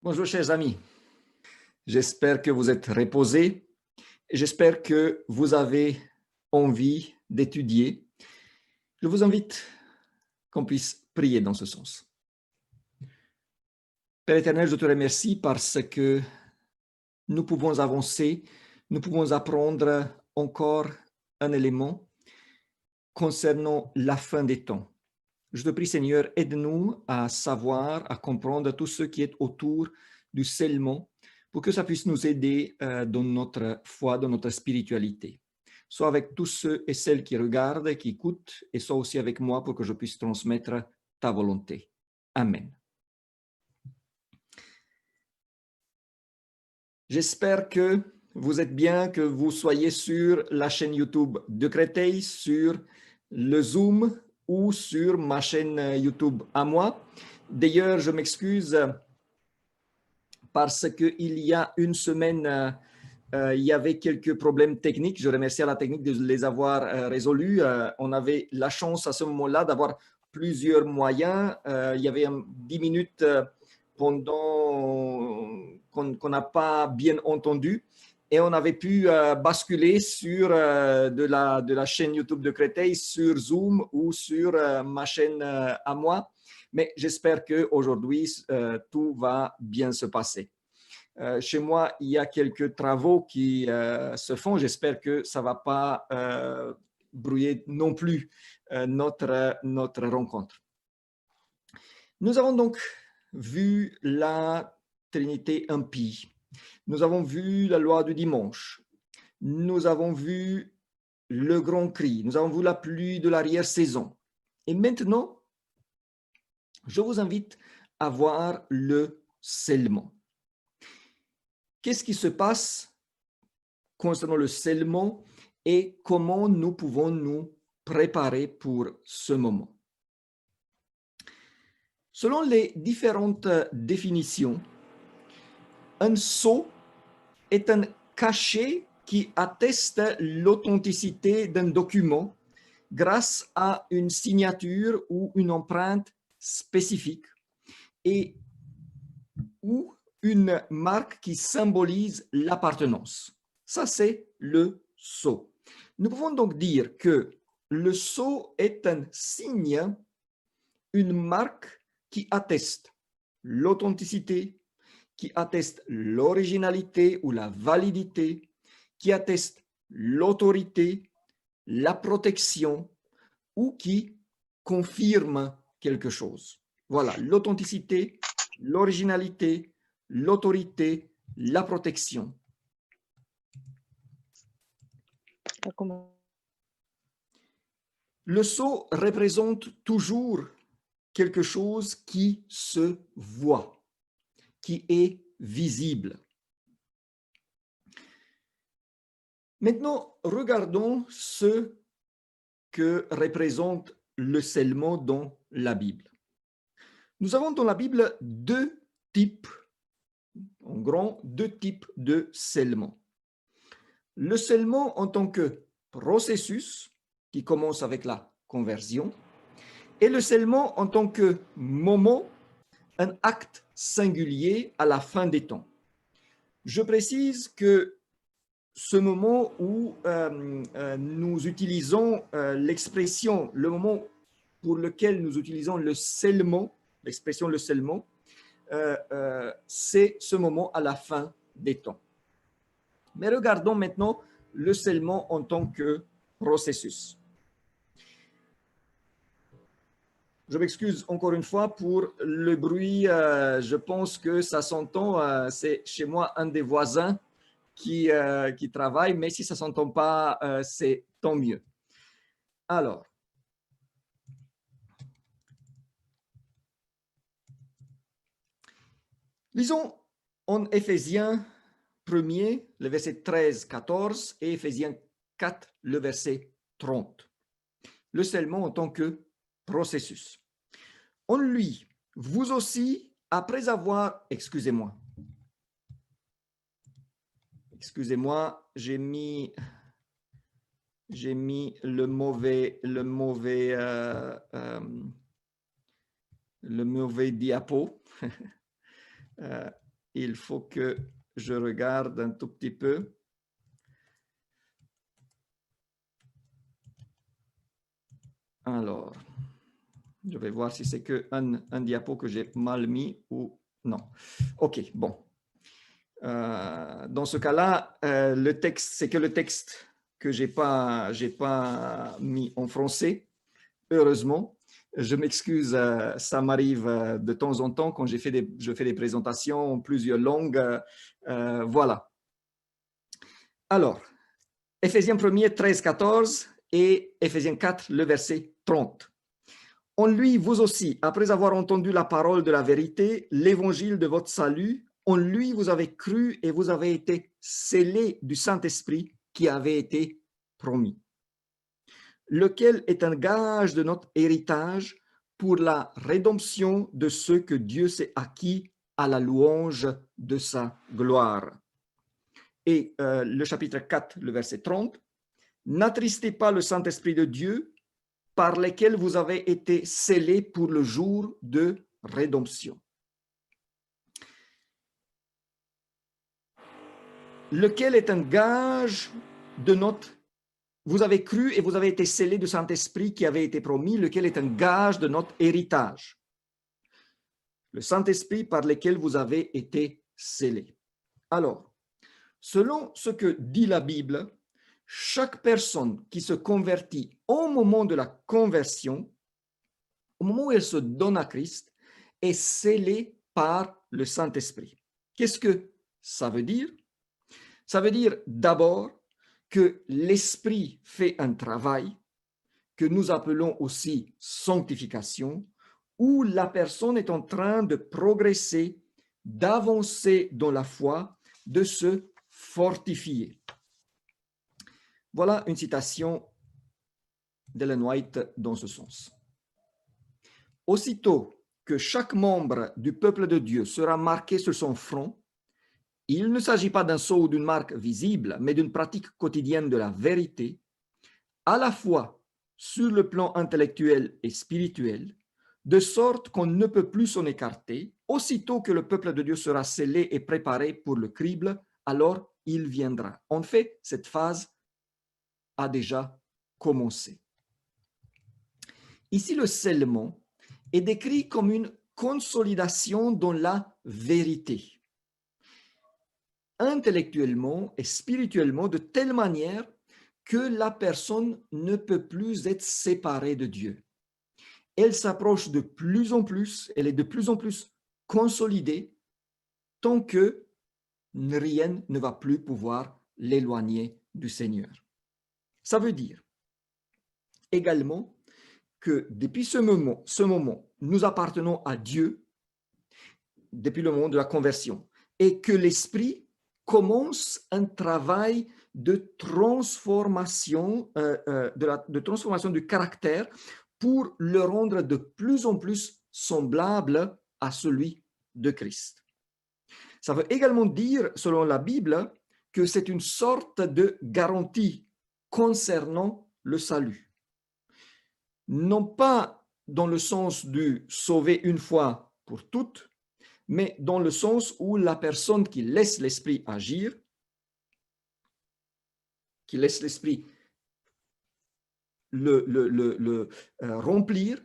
Bonjour chers amis, j'espère que vous êtes reposés et j'espère que vous avez envie d'étudier. Je vous invite qu'on puisse prier dans ce sens. Père éternel, je te remercie parce que nous pouvons avancer, nous pouvons apprendre encore un élément concernant la fin des temps. Je te prie Seigneur, aide-nous à savoir, à comprendre tout ce qui est autour du scellement pour que ça puisse nous aider dans notre foi, dans notre spiritualité. Soit avec tous ceux et celles qui regardent et qui écoutent, et soit aussi avec moi pour que je puisse transmettre ta volonté. Amen. J'espère que vous êtes bien, que vous soyez sur la chaîne YouTube de Créteil, sur le Zoom ou sur ma chaîne YouTube à moi. D'ailleurs, je m'excuse parce qu'il y a une semaine, il y avait quelques problèmes techniques. Je remercie à la technique de les avoir résolus. On avait la chance à ce moment-là d'avoir plusieurs moyens. Il y avait 10 minutes pendant qu'on n'a pas bien entendu. Et on avait pu basculer sur de la chaîne YouTube de Créteil, sur Zoom ou sur ma chaîne à moi. Mais j'espère qu'aujourd'hui, tout va bien se passer. Chez moi, il y a quelques travaux qui se font. J'espère que ça ne va pas brouiller non plus notre rencontre. Nous avons donc vu la Trinité impie. Nous avons vu la loi du dimanche. Nous avons vu le grand cri. Nous avons vu la pluie de l'arrière-saison. Et maintenant, je vous invite à voir le scellement. Qu'est-ce qui se passe concernant le scellement et comment nous pouvons nous préparer pour ce moment? Selon les différentes définitions, un sceau est un cachet qui atteste l'authenticité d'un document grâce à une signature ou une empreinte spécifique et ou une marque qui symbolise l'appartenance. Ça, c'est le sceau. Nous pouvons donc dire que le sceau est un signe, une marque qui atteste l'authenticité, qui atteste l'originalité ou la validité, qui atteste l'autorité, la protection ou qui confirme quelque chose. Voilà, l'authenticité, l'originalité, l'autorité, la protection. Le sceau représente toujours quelque chose qui se voit, qui est visible. Maintenant, regardons ce que représente le scellement dans la Bible. Nous avons dans la Bible deux types de scellement. Le scellement en tant que processus qui commence avec la conversion et le scellement en tant que moment, un acte singulier à la fin des temps. Je précise que ce moment où nous utilisons l'expression, le moment pour lequel nous utilisons le scellement, l'expression le scellement, c'est ce moment à la fin des temps. Mais regardons maintenant le scellement en tant que processus. Je m'excuse encore une fois pour le bruit. Je pense que ça s'entend. C'est chez moi un des voisins qui travaille, mais si ça ne s'entend pas, c'est tant mieux. Alors, lisons en Éphésiens 1er, le verset 13-14 et Éphésiens 4, le verset 30. Le scellement en tant que processus. En lui, vous aussi, après avoir, excusez-moi, j'ai mis le mauvais diapo. il faut que je regarde un tout petit peu. Alors, je vais voir si c'est qu'un diapo que j'ai mal mis ou non. OK, bon. Dans ce cas-là, le texte, c'est que le texte que j'ai pas mis en français, heureusement. Je m'excuse, ça m'arrive de temps en temps quand je fais des présentations en plusieurs langues. Voilà. Alors, Éphésiens 1er, 13-14 et Éphésiens 4, le verset 30. En lui, vous aussi, après avoir entendu la parole de la vérité, l'évangile de votre salut, en lui, vous avez cru et vous avez été scellés du Saint-Esprit qui avait été promis, lequel est un gage de notre héritage pour la rédemption de ceux que Dieu s'est acquis à la louange de sa gloire. Et le chapitre 4, le verset 30, n'attristez pas le Saint-Esprit de Dieu par lequel vous avez été scellés pour le jour de rédemption. Lequel est un gage de notre... Vous avez cru et vous avez été scellés du Saint-Esprit qui avait été promis, lequel est un gage de notre héritage. Le Saint-Esprit par lequel vous avez été scellés. Alors, selon ce que dit la Bible, chaque personne qui se convertit au moment de la conversion, au moment où elle se donne à Christ, est scellée par le Saint-Esprit. Qu'est-ce que ça veut dire? Ça veut dire d'abord que l'Esprit fait un travail que nous appelons aussi sanctification, où la personne est en train de progresser, d'avancer dans la foi, de se fortifier. Voilà une citation d'Ellen White dans ce sens. Aussitôt que chaque membre du peuple de Dieu sera marqué sur son front, il ne s'agit pas d'un sceau ou d'une marque visible, mais d'une pratique quotidienne de la vérité, à la fois sur le plan intellectuel et spirituel, de sorte qu'on ne peut plus s'en écarter. Aussitôt que le peuple de Dieu sera scellé et préparé pour le crible, alors il viendra. En fait, cette phase a déjà commencé. Ici, le scellement est décrit comme une consolidation dans la vérité, intellectuellement et spirituellement, de telle manière que la personne ne peut plus être séparée de Dieu. Elle s'approche de plus en plus, elle est de plus en plus consolidée, tant que rien ne va plus pouvoir l'éloigner du Seigneur. Ça veut dire également que depuis ce moment, nous appartenons à Dieu depuis le moment de la conversion et que l'Esprit commence un travail de transformation, de transformation du caractère pour le rendre de plus en plus semblable à celui de Christ. Ça veut également dire, selon la Bible, que c'est une sorte de garantie concernant le salut. Non pas dans le sens du sauver une fois pour toutes, mais dans le sens où la personne qui laisse l'esprit agir, qui laisse l'esprit le remplir,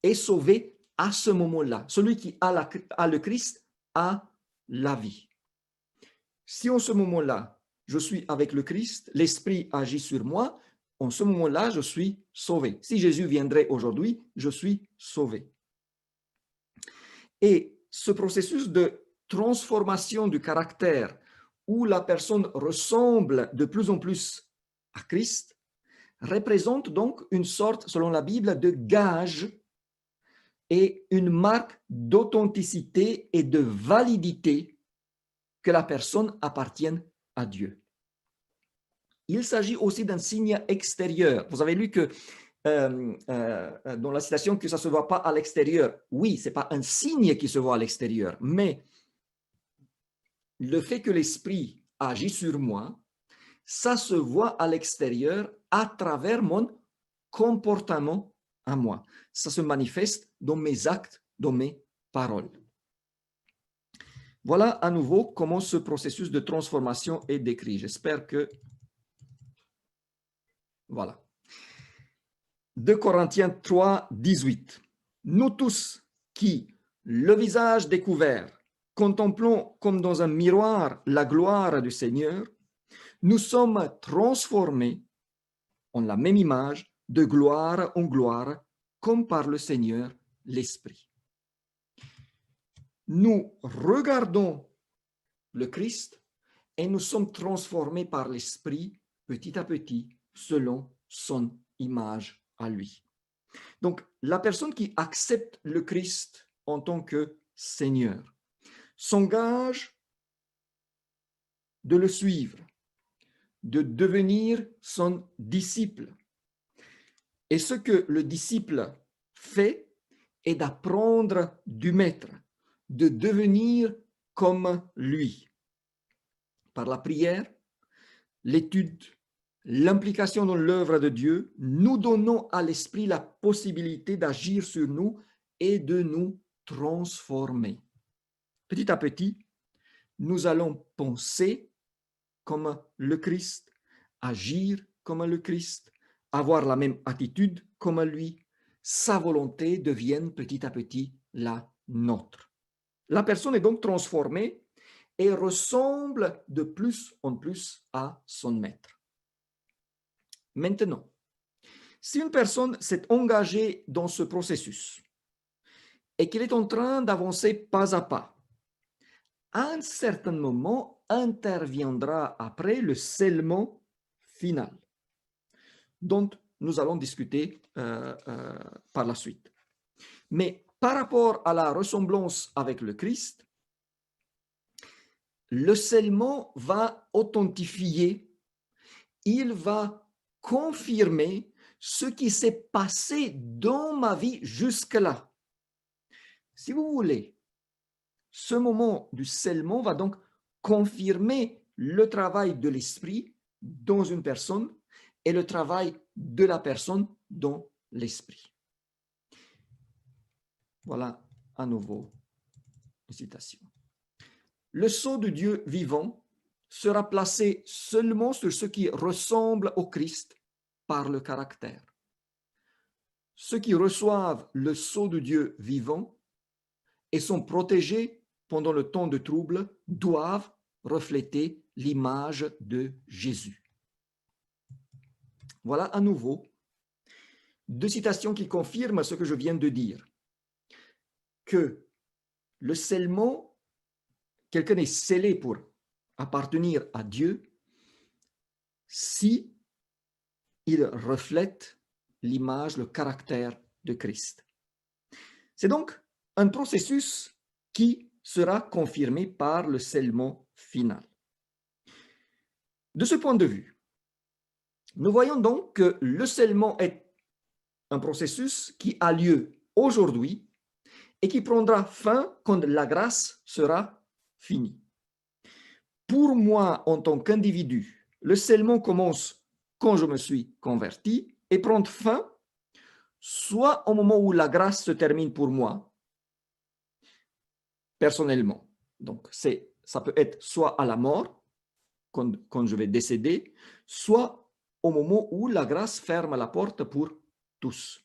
est sauvé à ce moment-là. Celui qui a le Christ a la vie. Si en ce moment-là, je suis avec le Christ, l'esprit agit sur moi, en ce moment-là, je suis sauvé. Si Jésus viendrait aujourd'hui, je suis sauvé. Et ce processus de transformation du caractère où la personne ressemble de plus en plus à Christ représente donc une sorte, selon la Bible, de gage et une marque d'authenticité et de validité que la personne appartienne à Dieu. Il s'agit aussi d'un signe extérieur. Vous avez lu que dans la citation que ça ne se voit pas à l'extérieur. Oui, ce n'est pas un signe qui se voit à l'extérieur, mais le fait que l'esprit agit sur moi, ça se voit à l'extérieur à travers mon comportement à moi. Ça se manifeste dans mes actes, dans mes paroles. Voilà à nouveau comment ce processus de transformation est décrit. J'espère que... Voilà. 2 Corinthiens 3, 18. Nous tous qui, le visage découvert, contemplons comme dans un miroir la gloire du Seigneur, nous sommes transformés en la même image de gloire en gloire, comme par le Seigneur l'Esprit. Nous regardons le Christ et nous sommes transformés par l'Esprit petit à petit selon son image à lui. Donc, la personne qui accepte le Christ en tant que Seigneur s'engage de le suivre, de devenir son disciple. Et ce que le disciple fait est d'apprendre du Maître, de devenir comme lui. Par la prière, l'étude, l'implication dans l'œuvre de Dieu, nous donnons à l'Esprit la possibilité d'agir sur nous et de nous transformer. Petit à petit, nous allons penser comme le Christ, agir comme le Christ, avoir la même attitude comme lui. Sa volonté devient petit à petit la nôtre. La personne est donc transformée et ressemble de plus en plus à son maître. Maintenant, si une personne s'est engagée dans ce processus et qu'elle est en train d'avancer pas à pas, à un certain moment interviendra après le scellement final, dont nous allons discuter par la suite. Mais par rapport à la ressemblance avec le Christ, le scellement va authentifier, il va confirmer ce qui s'est passé dans ma vie jusque-là. Si vous voulez, ce moment du scellement va donc confirmer le travail de l'esprit dans une personne et le travail de la personne dans l'esprit. Voilà à nouveau une citation. Le sceau de Dieu vivant sera placé seulement sur ceux qui ressemblent au Christ par le caractère. Ceux qui reçoivent le sceau de Dieu vivant et sont protégés pendant le temps de trouble doivent refléter l'image de Jésus. Voilà à nouveau 2 citations qui confirment ce que je viens de dire. Que le scellement, quelqu'un est scellé pour appartenir à Dieu si il reflète l'image, le caractère de Christ. C'est donc un processus qui sera confirmé par le scellement final. De ce point de vue, nous voyons donc que le scellement est un processus qui a lieu aujourd'hui et qui prendra fin quand la grâce sera finie. Pour moi, en tant qu'individu, le scellement commence quand je me suis converti et prend fin soit au moment où la grâce se termine pour moi, personnellement. Donc, ça peut être soit à la mort, quand je vais décéder, soit au moment où la grâce ferme la porte pour tous.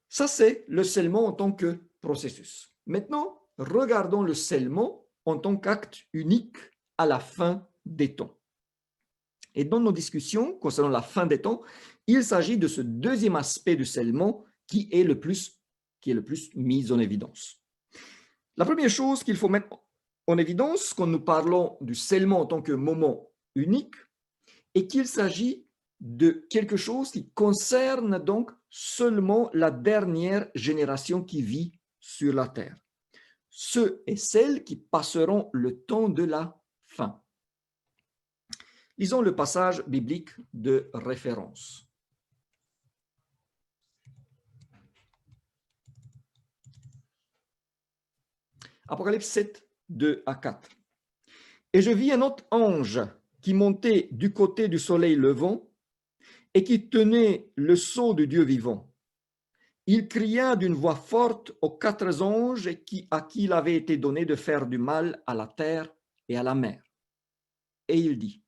Ça, c'est le scellement en tant que processus. Maintenant, regardons le scellement en tant qu'acte unique à la fin des temps. Et dans nos discussions concernant la fin des temps, il s'agit de ce deuxième aspect du scellement qui est le plus mis en évidence. La première chose qu'il faut mettre en évidence quand nous parlons du scellement en tant que moment unique est qu'il s'agit de quelque chose qui concerne donc seulement la dernière génération qui vit sur la terre. Ceux et celles qui passeront le temps de la fin. Lisons le passage biblique de référence. Apocalypse 7, 2 à 4. Et je vis un autre ange qui montait du côté du soleil levant et qui tenait le sceau de Dieu vivant. Il cria d'une voix forte aux 4 anges à qui il avait été donné de faire du mal à la terre et à la mer. Et il dit,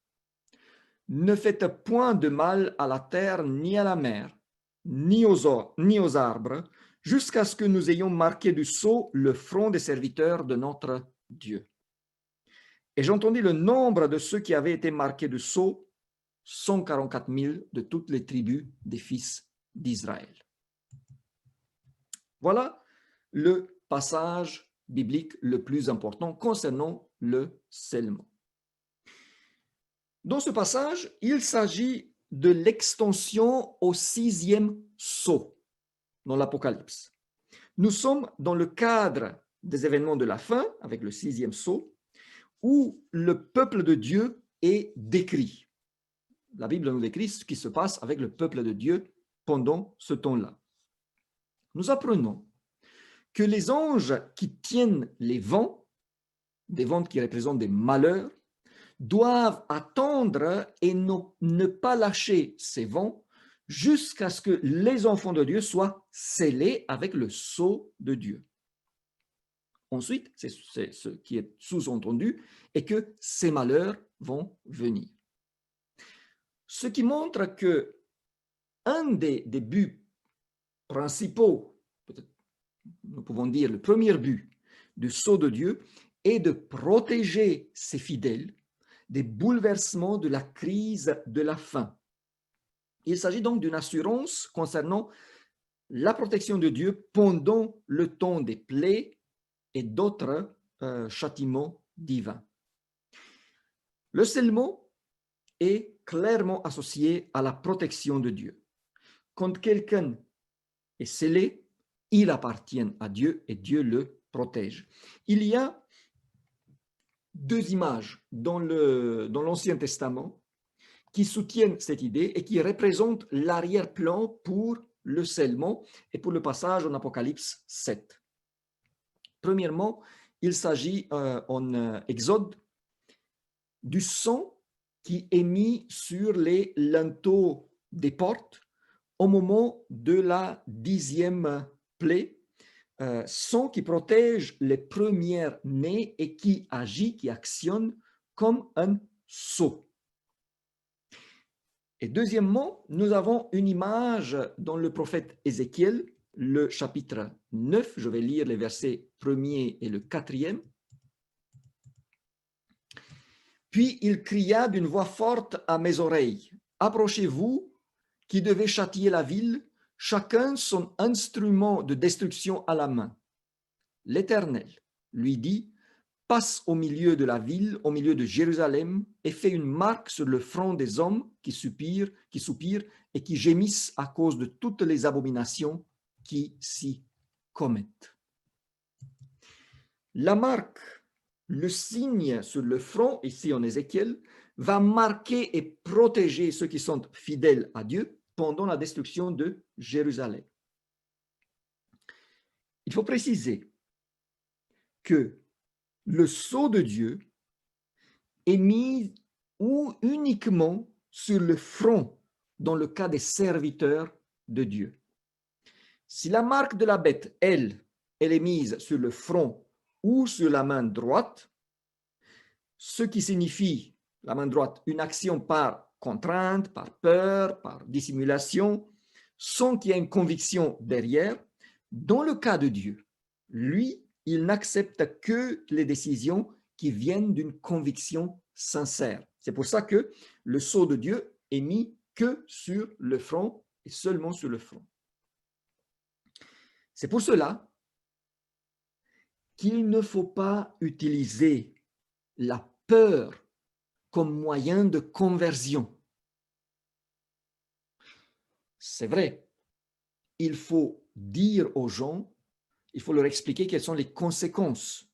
ne faites point de mal à la terre ni à la mer, ni aux arbres, jusqu'à ce que nous ayons marqué du sceau le front des serviteurs de notre Dieu. Et j'entendis le nombre de ceux qui avaient été marqués du sceau, 144 000 de toutes les tribus des fils d'Israël. Voilà le passage biblique le plus important concernant le scellement. Dans ce passage, il s'agit de l'extension au 6e sceau dans l'Apocalypse. Nous sommes dans le cadre des événements de la fin, avec le 6e sceau, où le peuple de Dieu est décrit. La Bible nous décrit ce qui se passe avec le peuple de Dieu pendant ce temps-là. Nous apprenons que les anges qui tiennent les vents, des vents qui représentent des malheurs, doivent attendre et ne pas lâcher ces vents jusqu'à ce que les enfants de Dieu soient scellés avec le sceau de Dieu. Ensuite, c'est ce qui est sous-entendu, et que ces malheurs vont venir. Ce qui montre que un des buts principaux, peut-être nous pouvons dire le premier but du sceau de Dieu, est de protéger ses fidèles des bouleversements de la crise de la faim. Il s'agit donc d'une assurance concernant la protection de Dieu pendant le temps des plaies et d'autres châtiments divins. Le scellement est clairement associé à la protection de Dieu. Quand quelqu'un est scellé, il appartient à Dieu et Dieu le protège. Il y a 2 images dans l'Ancien Testament qui soutiennent cette idée et qui représentent l'arrière-plan pour le scellement et pour le passage en Apocalypse 7. Premièrement, il s'agit en Exode du sang qui est mis sur les linteaux des portes au moment de la 10e plaie, sang qui protège les premières nées et qui agit, qui actionne comme un sceau. Et deuxièmement, nous avons une image dans le prophète Ézéchiel, le chapitre 9, je vais lire les versets 1er et le 4e. Puis il cria d'une voix forte à mes oreilles, « Approchez-vous, qui devez châtier la ville, chacun son instrument de destruction à la main. » L'Éternel lui dit, « Passe au milieu de la ville, au milieu de Jérusalem, et fais une marque sur le front des hommes qui soupirent et qui gémissent à cause de toutes les abominations qui s'y commettent. » La marque, le signe sur le front, ici en Ézéchiel, va marquer et protéger ceux qui sont fidèles à Dieu pendant la destruction de Jérusalem. Il faut préciser que le sceau de Dieu est mis ou uniquement sur le front dans le cas des serviteurs de Dieu. Si la marque de la bête, elle est mise sur le front ou sur la main droite, ce qui signifie, la main droite, une action par contrainte, par peur, par dissimulation, sans qu'il y ait une conviction derrière, dans le cas de Dieu, lui, il n'accepte que les décisions qui viennent d'une conviction sincère. C'est pour ça que le sceau de Dieu est mis que sur le front et seulement sur le front. C'est pour cela qu'il ne faut pas utiliser la peur comme moyen de conversion. C'est vrai, il faut dire aux gens, il faut leur expliquer quelles sont les conséquences.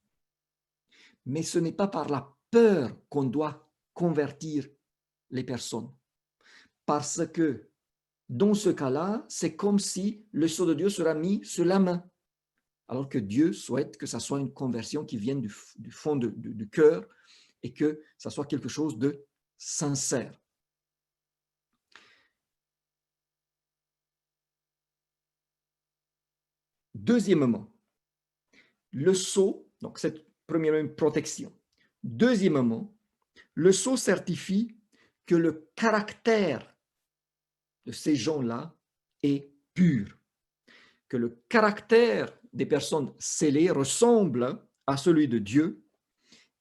Mais ce n'est pas par la peur qu'on doit convertir les personnes. Parce que dans ce cas-là, c'est comme si le sceau de Dieu sera mis sur la main. Alors que Dieu souhaite que ça soit une conversion qui vienne du fond du cœur et que ça soit quelque chose de sincère. Deuxièmement, le sceau, donc c'est premièrement une protection. Deuxièmement, le sceau certifie que le caractère de ces gens-là est pur, que le caractère des personnes scellées ressemble à celui de Dieu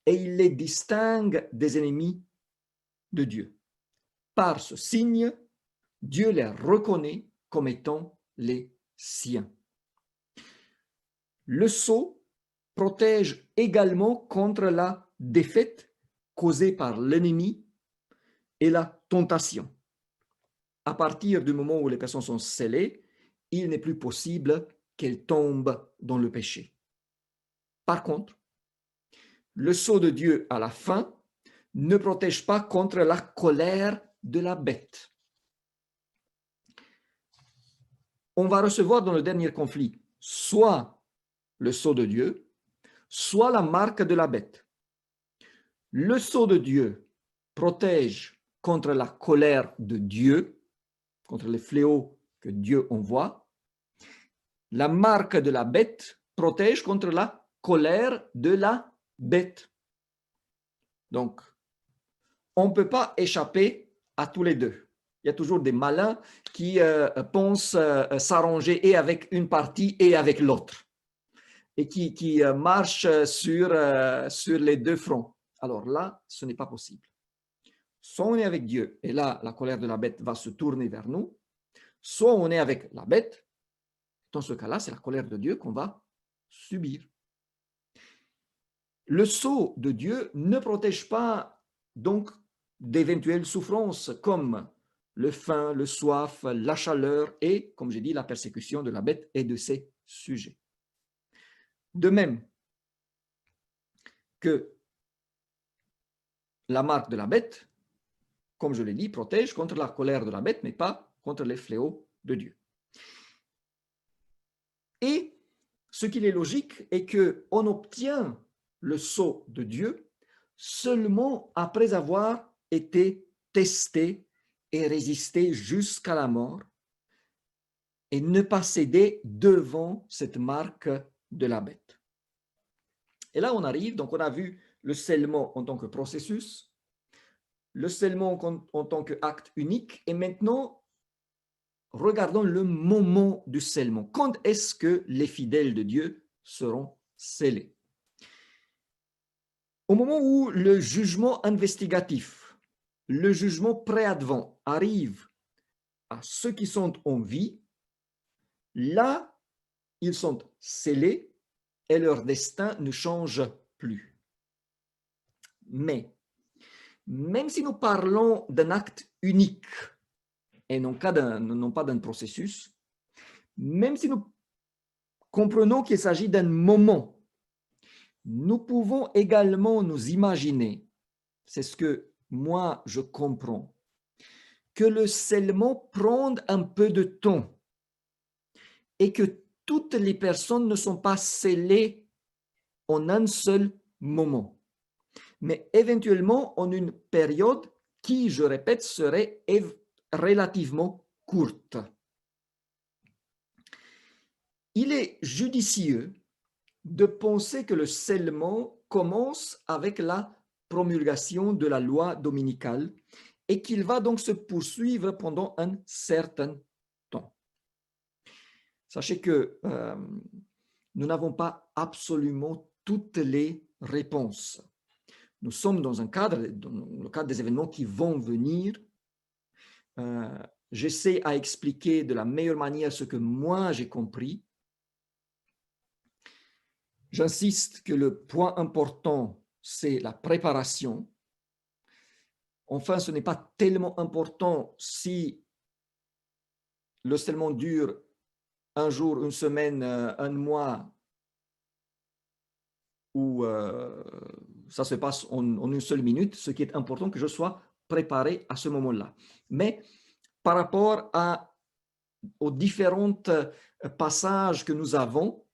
et il les distingue des ennemis de Dieu. Par ce signe, Dieu les reconnaît comme étant les siens. Le sceau protège également contre la défaite causée par l'ennemi et la tentation. À partir du moment où les personnes sont scellées, il n'est plus possible qu'elles tombent dans le péché. Par contre, le sceau de Dieu à la fin ne protège pas contre la colère de la bête. On va recevoir dans le dernier conflit soit le sceau de Dieu, soit la marque de la bête. Le sceau de Dieu protège contre la colère de Dieu, contre les fléaux que Dieu envoie. La marque de la bête protège contre la colère de la bête. Donc, on ne peut pas échapper à tous les deux. Il y a toujours des malins qui pensent s'arranger et avec une partie et avec l'autre, et qui marchent sur les deux fronts. Alors là, ce n'est pas possible. Soit on est avec Dieu, et là, la colère de la bête va se tourner vers nous, soit on est avec la bête. Dans ce cas-là, c'est la colère de Dieu qu'on va subir. Le sceau de Dieu ne protège pas donc d'éventuelles souffrances comme le faim, le soif, la chaleur et, comme j'ai dit, la persécution de la bête et de ses sujets. De même que la marque de la bête, comme je l'ai dit, protège contre la colère de la bête, mais pas contre les fléaux de Dieu. Et ce qu'il est logique est qu'on obtient le sceau de Dieu seulement après avoir été testé et résisté jusqu'à la mort et ne pas céder devant cette marque de la bête. Et là, on arrive, donc on a vu le scellement en tant que processus, le scellement en tant qu'acte unique, et maintenant, regardons le moment du scellement. Quand est-ce que les fidèles de Dieu seront scellés? Au moment où le jugement investigatif, le jugement préadvent arrive à ceux qui sont en vie, là, ils sont scellés et leur destin ne change plus. Mais, même si nous parlons d'un acte unique et non pas d'un processus, même si nous comprenons qu'il s'agit d'un moment, nous pouvons également nous imaginer, c'est ce que moi je comprends, que le scellement prend un peu de temps et que toutes les personnes ne sont pas scellées en un seul moment, mais éventuellement en une période qui, je répète, serait relativement courte. Il est judicieux de penser que le scellement commence avec la promulgation de la loi dominicale et qu'il va donc se poursuivre pendant un certain temps. Sachez que nous n'avons pas absolument toutes les réponses. Nous sommes dans le cadre des événements qui vont venir. J'essaie à expliquer de la meilleure manière ce que moi j'ai compris. J'insiste que le point important, c'est la préparation. Enfin, ce n'est pas tellement important si le scellement dure un jour, une semaine, un mois, ou ça se passe en une seule minute. Ce qui est important, que je sois préparé à ce moment-là. Mais par rapport aux différents passages que nous avons,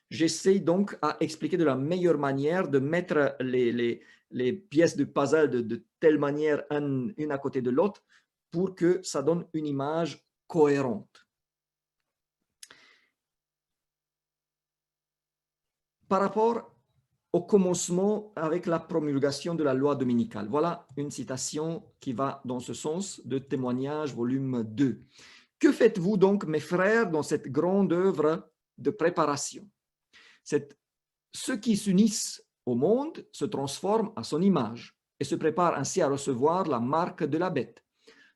j'essaie donc à expliquer de la meilleure manière, de mettre les pièces de puzzle de telle manière, une à côté de l'autre, pour que ça donne une image cohérente. par rapport au commencement avec la promulgation de la loi dominicale. Voilà une citation qui va dans ce sens de Témoignages, volume 2. Que faites-vous donc, mes frères, dans cette grande œuvre de préparation? Ceux qui s'unissent au monde se transforment à son image et se préparent ainsi à recevoir la marque de la bête.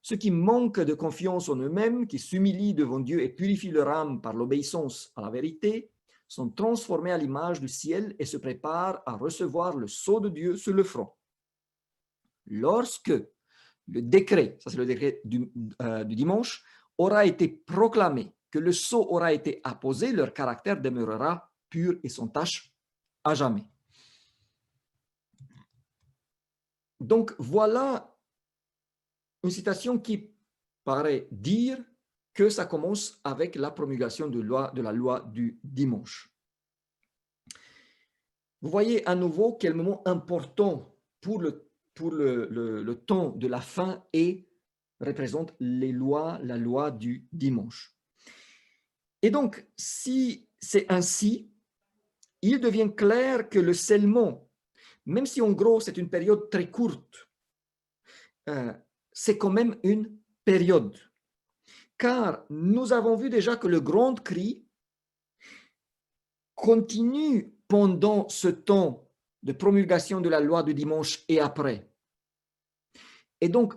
Ceux qui manquent de confiance en eux-mêmes, qui s'humilient devant Dieu et purifient leur âme par l'obéissance à la vérité, sont transformés à l'image du ciel et se préparent à recevoir le sceau de Dieu sur le front. Lorsque le décret, ça c'est le décret du dimanche, aura été proclamé, que le sceau aura été apposé, leur caractère demeurera pur et sans tache à jamais. Donc voilà une citation qui paraît dire que ça commence avec la promulgation de la loi du dimanche. Vous voyez à nouveau quel moment important pour le temps de la fin et représente la loi du dimanche. Et donc, si c'est ainsi, il devient clair que le scellement, même si en gros c'est une période très courte, c'est quand même une période. Car nous avons vu déjà que le grand cri continue pendant ce temps de promulgation de la loi du dimanche et après. Et donc,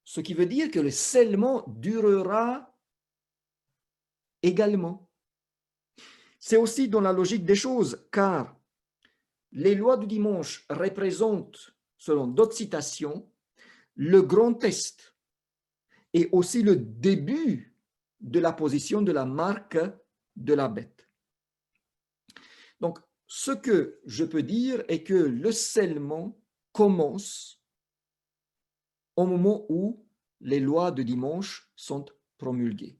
ce qui veut dire que le scellement durera également. C'est aussi dans la logique des choses, car les lois du dimanche représentent, selon d'autres citations, le grand test et aussi le début de la position de la marque de la bête. Donc, ce que je peux dire est que le scellement commence au moment où les lois de dimanche sont promulguées.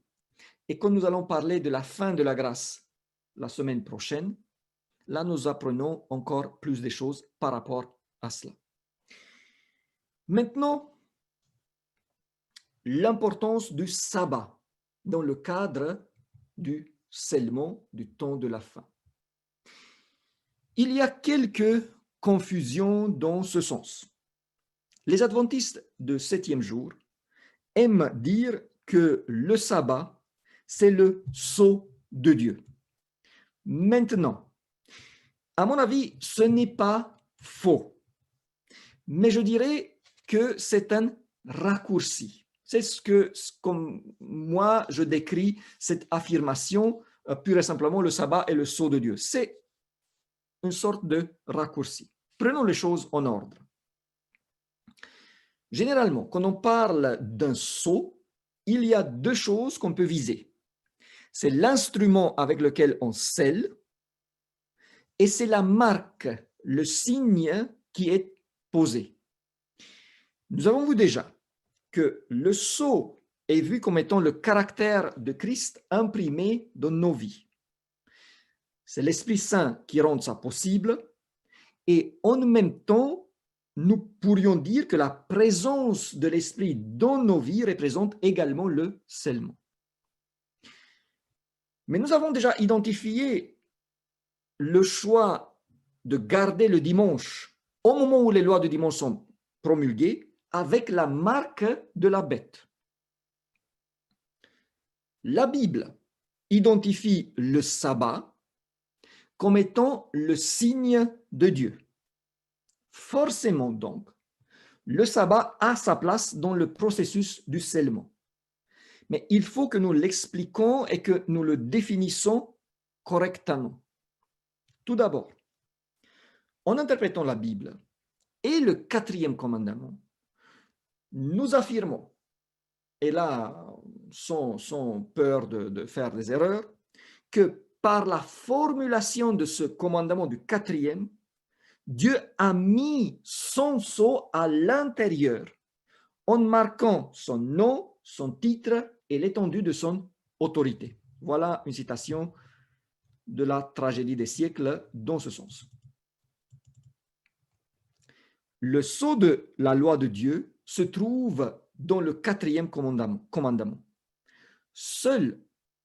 Et quand nous allons parler de la fin de la grâce la semaine prochaine, là nous apprenons encore plus de choses par rapport à cela. Maintenant, l'importance du sabbat dans le cadre du scellement du temps de la fin. Il y a quelques confusions dans ce sens. Les adventistes de 7e jour aiment dire que le sabbat, c'est le sceau de Dieu. Maintenant, à mon avis, ce n'est pas faux, mais je dirais que c'est un raccourci. C'est comme moi, je décris cette affirmation, pure et simplement, le sabbat est le sceau de Dieu. C'est une sorte de raccourci. Prenons les choses en ordre. Généralement, quand on parle d'un sceau, il y a deux choses qu'on peut viser. C'est l'instrument avec lequel on scelle et c'est la marque, le signe qui est posé. Nous avons vu déjà que le sceau est vu comme étant le caractère de Christ imprimé dans nos vies. C'est l'Esprit Saint qui rend ça possible et en même temps, nous pourrions dire que la présence de l'Esprit dans nos vies représente également le scellement. Mais nous avons déjà identifié le choix de garder le dimanche au moment où les lois du dimanche sont promulguées avec la marque de la bête. La Bible identifie le sabbat comme étant le signe de Dieu. Forcément donc, le sabbat a sa place dans le processus du scellement. Mais il faut que nous l'expliquions et que nous le définissons correctement. Tout d'abord, en interprétant la Bible et le 4e commandement, nous affirmons, et là, sans peur de faire des erreurs, que par la formulation de ce commandement du 4e, Dieu a mis son sceau à l'intérieur en marquant son nom, son titre et l'étendue de son autorité. Voilà une citation de la tragédie des siècles dans ce sens. Le sceau de la loi de Dieu se trouve dans le 4e commandement. Seul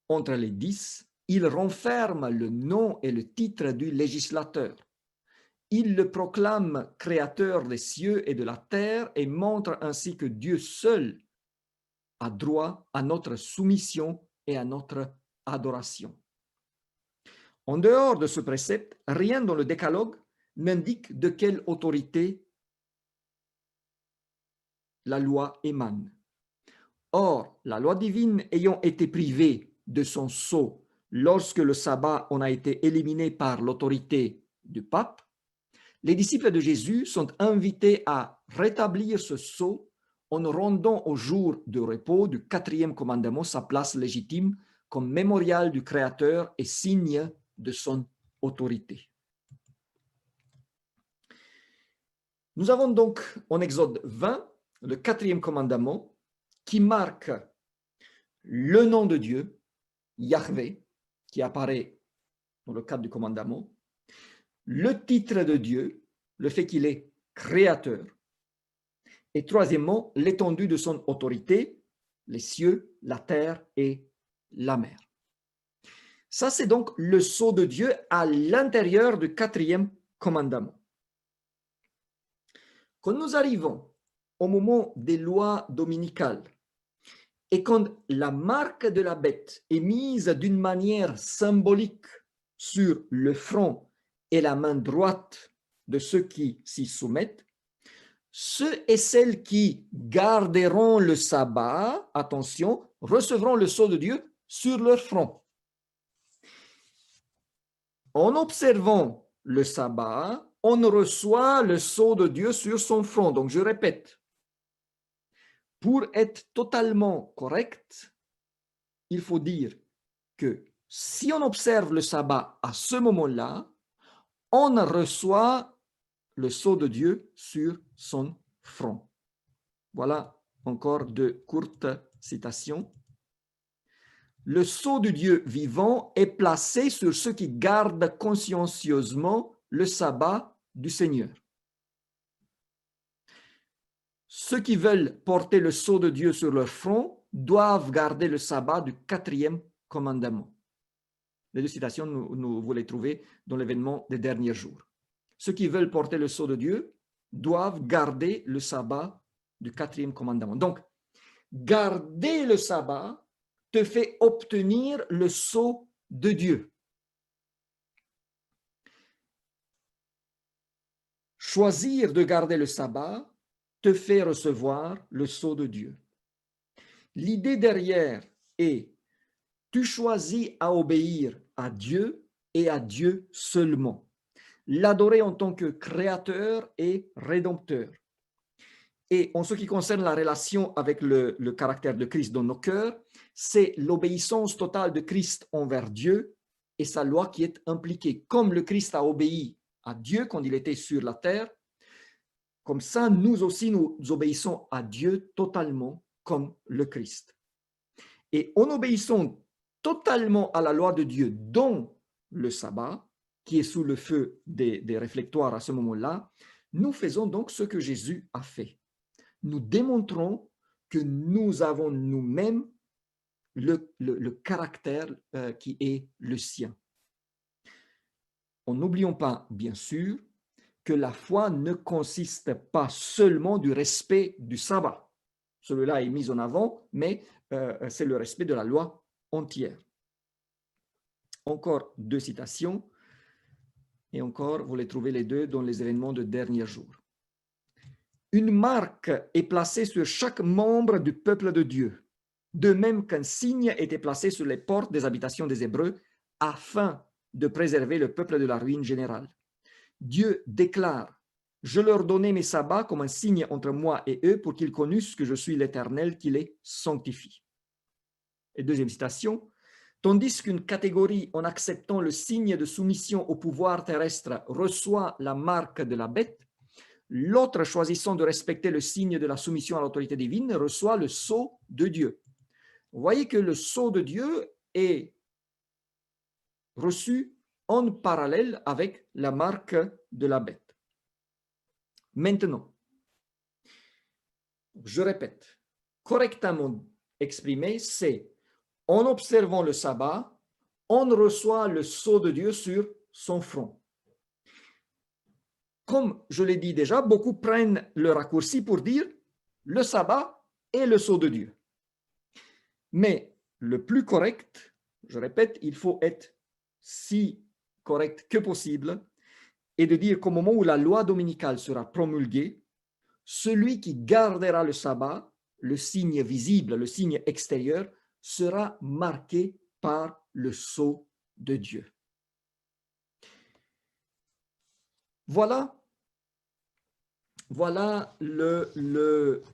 entre les 10, il renferme le nom et le titre du législateur. Il le proclame créateur des cieux et de la terre et montre ainsi que Dieu seul a droit à notre soumission et à notre adoration. En dehors de ce précepte, rien dans le décalogue n'indique de quelle autorité la loi émane. Or, la loi divine ayant été privée de son sceau lorsque le sabbat en a été éliminé par l'autorité du pape, les disciples de Jésus sont invités à rétablir ce sceau en rendant au jour de repos du 4e commandement sa place légitime comme mémorial du Créateur et signe de son autorité. Nous avons donc en Exode 20 le 4e commandement qui marque le nom de Dieu, Yahvé, qui apparaît dans le cadre du commandement, le titre de Dieu, le fait qu'il est créateur, et troisièmement, l'étendue de son autorité, les cieux, la terre et la mer. Ça, c'est donc le sceau de Dieu à l'intérieur du 4e commandement. Quand nous arrivons au moment des lois dominicales, et quand la marque de la bête est mise d'une manière symbolique sur le front et la main droite de ceux qui s'y soumettent, ceux et celles qui garderont le sabbat, attention, recevront le sceau de Dieu sur leur front. En observant le sabbat, on reçoit le sceau de Dieu sur son front. Donc, je répète, pour être totalement correct, il faut dire que si on observe le sabbat à ce moment-là, on reçoit le sceau de Dieu sur son front. Voilà encore deux courtes citations. Le sceau de Dieu vivant est placé sur ceux qui gardent consciencieusement le sabbat du Seigneur. Ceux qui veulent porter le sceau de Dieu sur leur front doivent garder le sabbat du 4e commandement. Les deux citations, vous les trouvez dans l'événement des derniers jours. Ceux qui veulent porter le sceau de Dieu doivent garder le sabbat du 4e commandement. Donc, garder le sabbat te fait obtenir le sceau de Dieu. Choisir de garder le sabbat te fait recevoir le sceau de Dieu. L'idée derrière est, tu choisis à obéir à Dieu et à Dieu seulement. L'adorer en tant que créateur et rédempteur. Et en ce qui concerne la relation avec le caractère de Christ dans nos cœurs, c'est l'obéissance totale de Christ envers Dieu et sa loi qui est impliquée. Comme le Christ a obéi à Dieu quand il était sur la terre, comme ça, nous aussi, nous obéissons à Dieu totalement comme le Christ. Et en obéissant totalement à la loi de Dieu, dont le sabbat, qui est sous le feu des réflectoires à ce moment-là, nous faisons donc ce que Jésus a fait. Nous démontrons que nous avons nous-mêmes le caractère qui est le sien. En n'oublions pas, bien sûr, que la foi ne consiste pas seulement du respect du sabbat. Celui-là est mis en avant, mais c'est le respect de la loi entière. Encore deux citations, et encore, vous les trouvez les deux dans les événements de derniers jours. Une marque est placée sur chaque membre du peuple de Dieu, de même qu'un signe était placé sur les portes des habitations des Hébreux afin de préserver le peuple de la ruine générale. Dieu déclare, « Je leur donnais mes sabbats comme un signe entre moi et eux pour qu'ils connussent que je suis l'Éternel qui les sanctifie. » Et deuxième citation, « Tandis qu'une catégorie, en acceptant le signe de soumission au pouvoir terrestre, reçoit la marque de la bête, l'autre, choisissant de respecter le signe de la soumission à l'autorité divine, reçoit le sceau de Dieu. » Vous voyez que le sceau de Dieu est reçu en parallèle avec la marque de la bête. Maintenant, je répète, correctement exprimé, c'est en observant le sabbat, on reçoit le sceau de Dieu sur son front. Comme je l'ai dit déjà, beaucoup prennent le raccourci pour dire le sabbat et le sceau de Dieu. Mais le plus correct, je répète, il faut être si correct que possible et de dire qu'au moment où la loi dominicale sera promulguée, celui qui gardera le sabbat, le signe visible, le signe extérieur, sera marqué par le sceau de Dieu. Voilà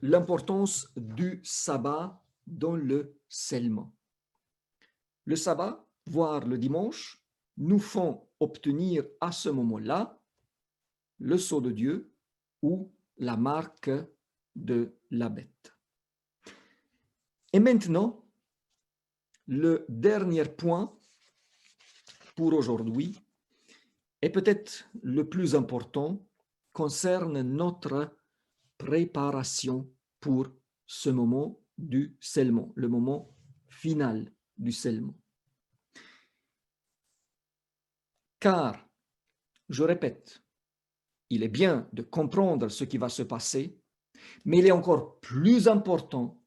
l'importance du sabbat dans le scellement. Le sabbat, voire le dimanche, nous font obtenir à ce moment-là le sceau de Dieu ou la marque de la bête. Et maintenant, le dernier point pour aujourd'hui, et peut-être le plus important, concerne notre préparation pour ce moment du scellement, le moment final du scellement. Car, je répète, il est bien de comprendre ce qui va se passer, mais il est encore plus important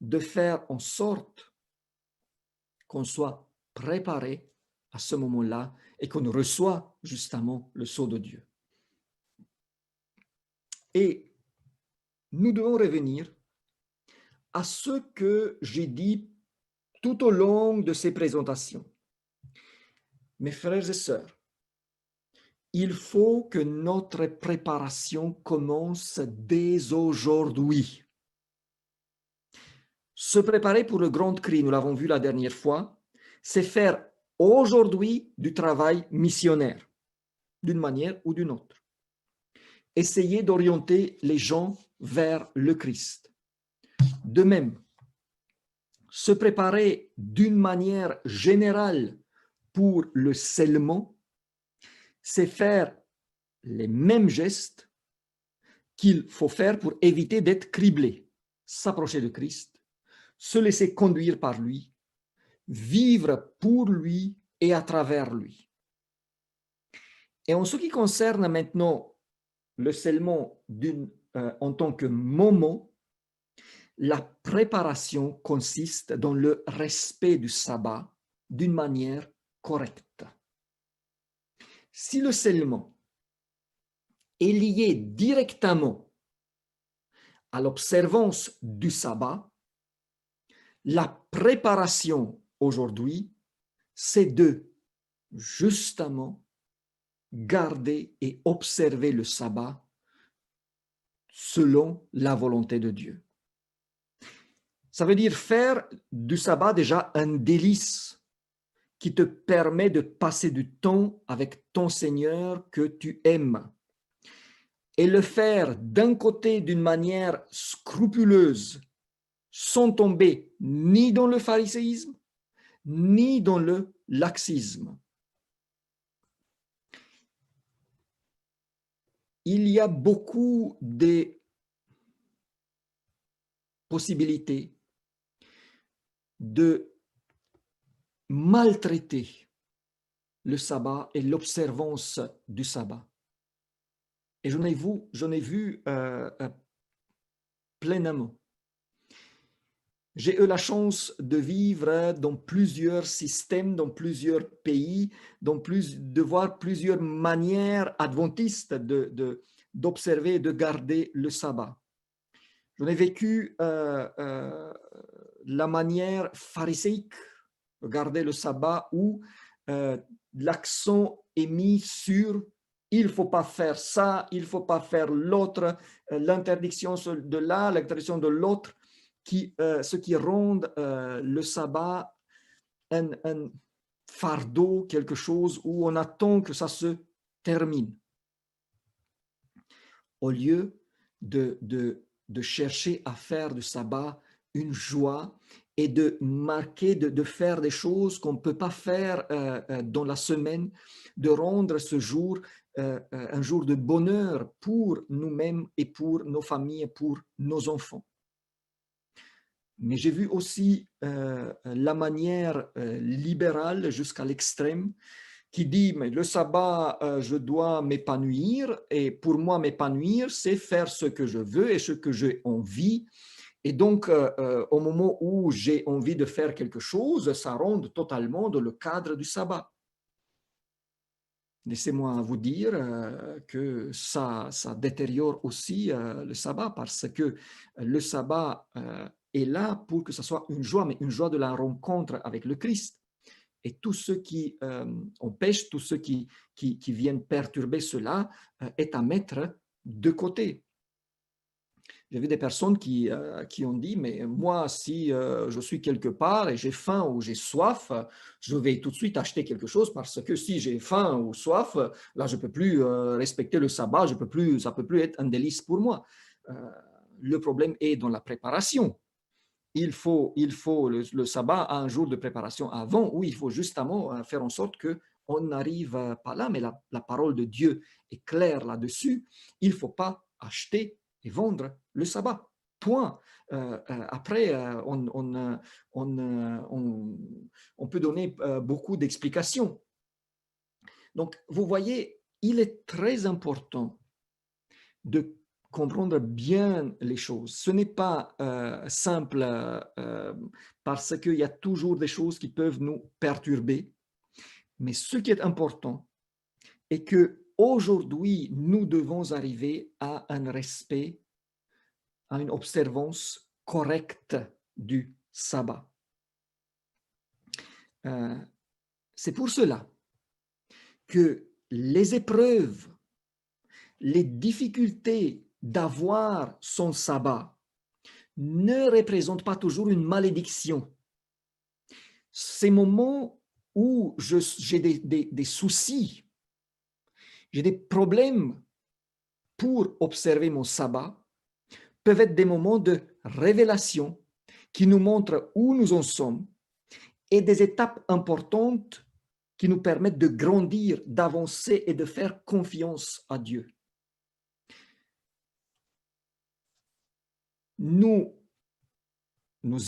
de faire en sorte qu'on soit préparé à ce moment-là et qu'on reçoit justement le sceau de Dieu. Et nous devons revenir à ce que j'ai dit tout au long de ces présentations. Mes frères et sœurs, il faut que notre préparation commence dès aujourd'hui. Se préparer pour le grand cri, nous l'avons vu la dernière fois, c'est faire aujourd'hui du travail missionnaire, d'une manière ou d'une autre. Essayer d'orienter les gens vers le Christ. De même, se préparer d'une manière générale pour le scellement, c'est faire les mêmes gestes qu'il faut faire pour éviter d'être criblé, s'approcher de Christ, se laisser conduire par lui, vivre pour lui et à travers lui. Et en ce qui concerne maintenant le scellement en tant que moment, la préparation consiste dans le respect du sabbat d'une manière correcte. Si le scellement est lié directement à l'observance du sabbat, la préparation aujourd'hui, c'est de justement garder et observer le sabbat selon la volonté de Dieu. Ça veut dire faire du sabbat déjà un délice qui te permet de passer du temps avec ton Seigneur que tu aimes. Et le faire d'un côté d'une manière scrupuleuse, sans tomber ni dans le phariséisme, ni dans le laxisme. Il y a beaucoup de possibilités de maltraiter le sabbat et l'observance du sabbat. Et j'en ai vu pleinement. J'ai eu la chance de vivre dans plusieurs systèmes, dans plusieurs pays, de voir plusieurs manières adventistes d'observer et de garder le sabbat. J'en ai vécu la manière phariséique de garder le sabbat où l'accent est mis sur il ne faut pas faire ça, il ne faut pas faire l'autre, l'interdiction de l'un, l'interdiction de l'autre, ce qui rend le sabbat un fardeau, quelque chose où on attend que ça se termine. Au lieu de chercher à faire du sabbat une joie et de marquer, de faire des choses qu'on ne peut pas faire dans la semaine, de rendre ce jour un jour de bonheur pour nous-mêmes et pour nos familles et pour nos enfants. Mais j'ai vu aussi la manière libérale jusqu'à l'extrême qui dit, mais le sabbat, je dois m'épanouir, et pour moi, m'épanouir, c'est faire ce que je veux et ce que j'ai envie. Et donc, au moment où j'ai envie de faire quelque chose, ça rentre totalement dans le cadre du sabbat. Laissez-moi vous dire que ça détériore aussi le sabbat, parce que le sabbat est là pour que ce soit une joie, mais une joie de la rencontre avec le Christ. Et tous ceux qui empêchent, tous ceux qui viennent perturber cela, est à mettre de côté. J'ai vu des personnes qui ont dit, mais moi, si je suis quelque part et j'ai faim ou j'ai soif, je vais tout de suite acheter quelque chose, parce que si j'ai faim ou soif, là, je ne peux plus respecter le sabbat, ça ne peut plus être un délice pour moi. Le problème est dans la préparation. Il faut le sabbat a un jour de préparation avant, où il faut justement faire en sorte qu'on n'arrive pas là, mais la parole de Dieu est claire là-dessus. Il ne faut pas acheter et vendre le sabbat. Point. Après, on peut donner beaucoup d'explications. Donc, vous voyez, il est très important de comprendre bien les choses. Ce n'est pas simple parce qu'il y a toujours des choses qui peuvent nous perturber. Mais ce qui est important est qu'aujourd'hui, nous devons arriver à un respect, à une observance correcte du sabbat. C'est pour cela que les épreuves, les difficultés d'avoir son sabbat ne représentent pas toujours une malédiction. Ces moments où j'ai des soucis, j'ai des problèmes pour observer mon sabbat, peuvent être des moments de révélation qui nous montrent où nous en sommes et des étapes importantes qui nous permettent de grandir, d'avancer et de faire confiance à Dieu. Nous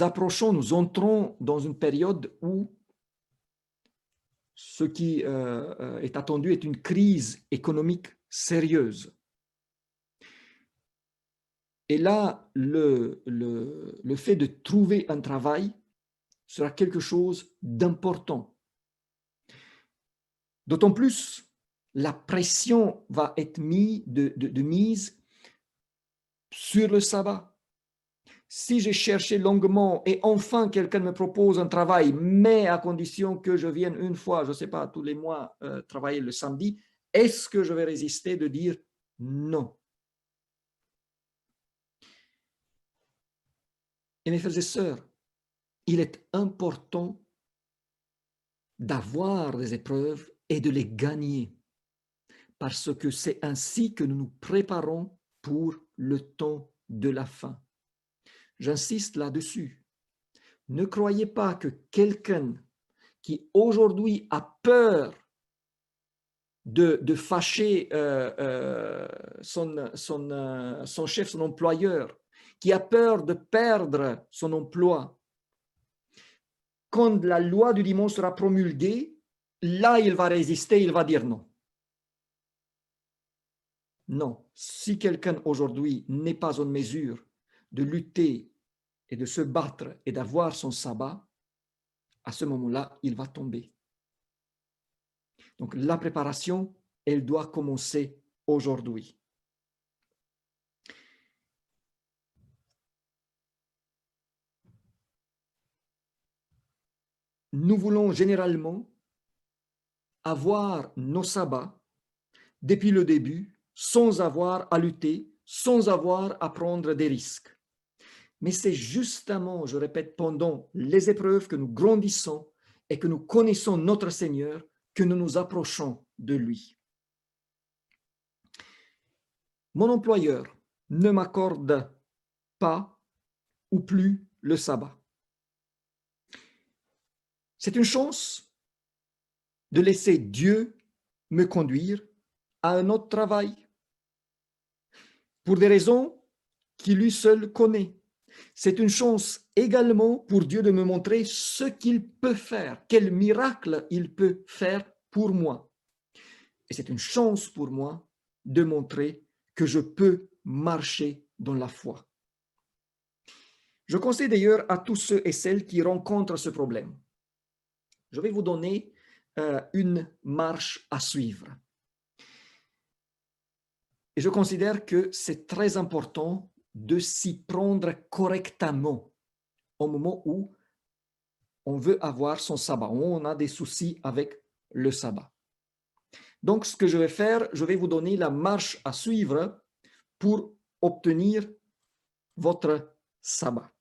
approchons, nous entrons dans une période où ce qui est attendu est une crise économique sérieuse. Et là, le fait de trouver un travail sera quelque chose d'important. D'autant plus, la pression va être mise sur le sabbat. Si j'ai cherché longuement et enfin quelqu'un me propose un travail, mais à condition que je vienne une fois, je ne sais pas, tous les mois, travailler le samedi, est-ce que je vais résister de dire non? Et mes frères et sœurs, il est important d'avoir des épreuves et de les gagner, parce que c'est ainsi que nous nous préparons pour le temps de la fin. J'insiste là-dessus. Ne croyez pas que quelqu'un qui aujourd'hui a peur de fâcher son chef, son employeur, qui a peur de perdre son emploi, quand la loi du dimanche sera promulguée, là, il va résister, il va dire non. Non, si quelqu'un aujourd'hui n'est pas en mesure de lutter et de se battre et d'avoir son sabbat, à ce moment-là, il va tomber. Donc, la préparation, elle doit commencer aujourd'hui. Nous voulons généralement avoir nos sabbats depuis le début, sans avoir à lutter, sans avoir à prendre des risques. Mais c'est justement, je répète, pendant les épreuves que nous grandissons et que nous connaissons notre Seigneur que nous nous approchons de lui. Mon employeur ne m'accorde pas ou plus le sabbat. C'est une chance de laisser Dieu me conduire à un autre travail pour des raisons qu'il lui seul connaît. C'est une chance également pour Dieu de me montrer ce qu'il peut faire, quel miracle il peut faire pour moi. Et c'est une chance pour moi de montrer que je peux marcher dans la foi. Je conseille d'ailleurs à tous ceux et celles qui rencontrent ce problème. Je vais vous donner une marche à suivre. Et je considère que c'est très important de s'y prendre correctement au moment où on veut avoir son sabbat, où on a des soucis avec le sabbat. Donc, ce que je vais faire, je vais vous donner la marche à suivre pour obtenir votre sabbat.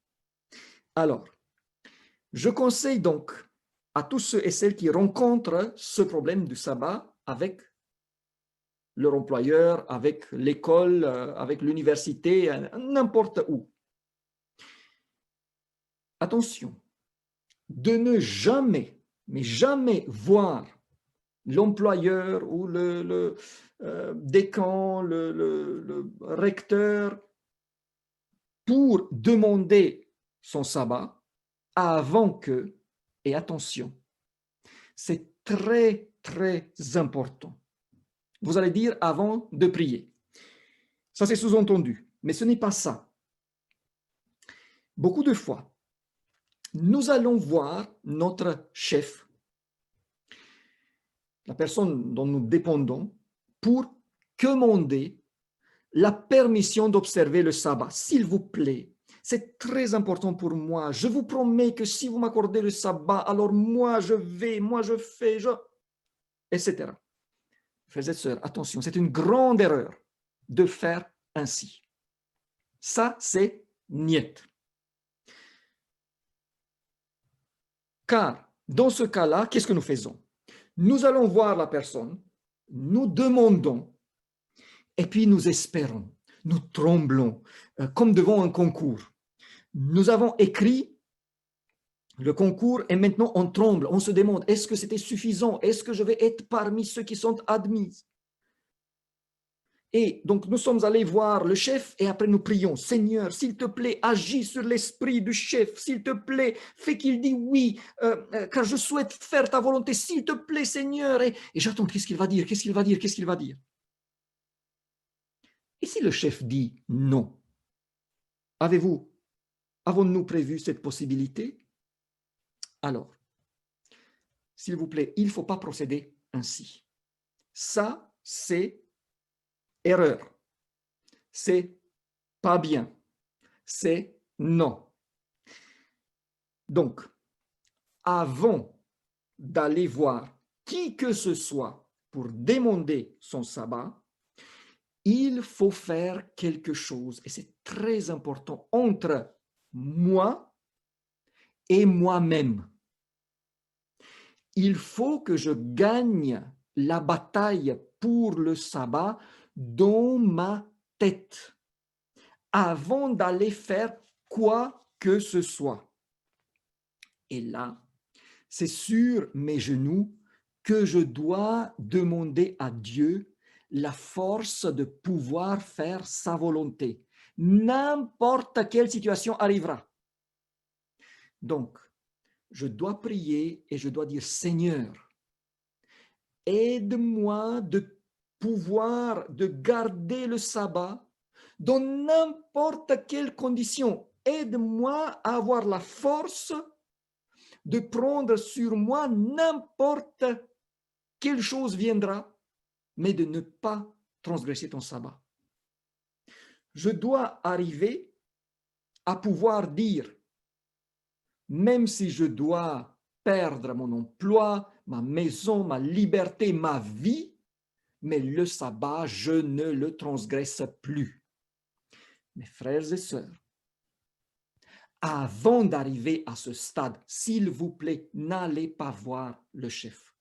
Alors, je conseille donc à tous ceux et celles qui rencontrent ce problème du sabbat avec leur employeur, avec l'école, avec l'université, n'importe où. Attention, de ne jamais, mais jamais voir l'employeur ou le décan, le recteur pour demander son sabbat avant que, et attention, c'est très, très important. Vous allez dire avant de prier. Ça, c'est sous-entendu, mais ce n'est pas ça. Beaucoup de fois, nous allons voir notre chef, la personne dont nous dépendons, pour commander la permission d'observer le sabbat. S'il vous plaît, c'est très important pour moi. Je vous promets que si vous m'accordez le sabbat, alors moi je vais, moi je fais, etc. Frères et sœurs, attention, c'est une grande erreur de faire ainsi. Ça, c'est niet. Car dans ce cas-là, qu'est-ce que nous faisons? Nous allons voir la personne, nous demandons, et puis nous espérons, nous tremblons, comme devant un concours. Nous avons écrit le concours et maintenant on tremble, on se demande, est-ce que c'était suffisant? Est-ce que je vais être parmi ceux qui sont admis? Et donc nous sommes allés voir le chef et après nous prions, Seigneur, s'il te plaît, agis sur l'esprit du chef, s'il te plaît, fais qu'il dise oui, car je souhaite faire ta volonté, s'il te plaît, Seigneur. Et j'attends, qu'est-ce qu'il va dire, qu'est-ce qu'il va dire, qu'est-ce qu'il va dire? Et si le chef dit non, avons-nous prévu cette possibilité? Alors, s'il vous plaît, il ne faut pas procéder ainsi. Ça, c'est erreur. C'est pas bien. C'est non. Donc, avant d'aller voir qui que ce soit pour demander son sabbat, il faut faire quelque chose, et c'est très important, entre moi et moi-même. Il faut que je gagne la bataille pour le sabbat dans ma tête avant d'aller faire quoi que ce soit. Et là, c'est sur mes genoux que je dois demander à Dieu la force de pouvoir faire sa volonté. N'importe quelle situation arrivera. Donc, je dois prier et je dois dire, Seigneur, aide-moi de pouvoir de garder le sabbat dans n'importe quelle condition. Aide-moi à avoir la force de prendre sur moi n'importe quelle chose viendra, mais de ne pas transgresser ton sabbat. Je dois arriver à pouvoir dire, même si je dois perdre mon emploi, ma maison, ma liberté, ma vie, mais le sabbat, je ne le transgresse plus. Mes frères et sœurs, avant d'arriver à ce stade, s'il vous plaît, n'allez pas voir le chef.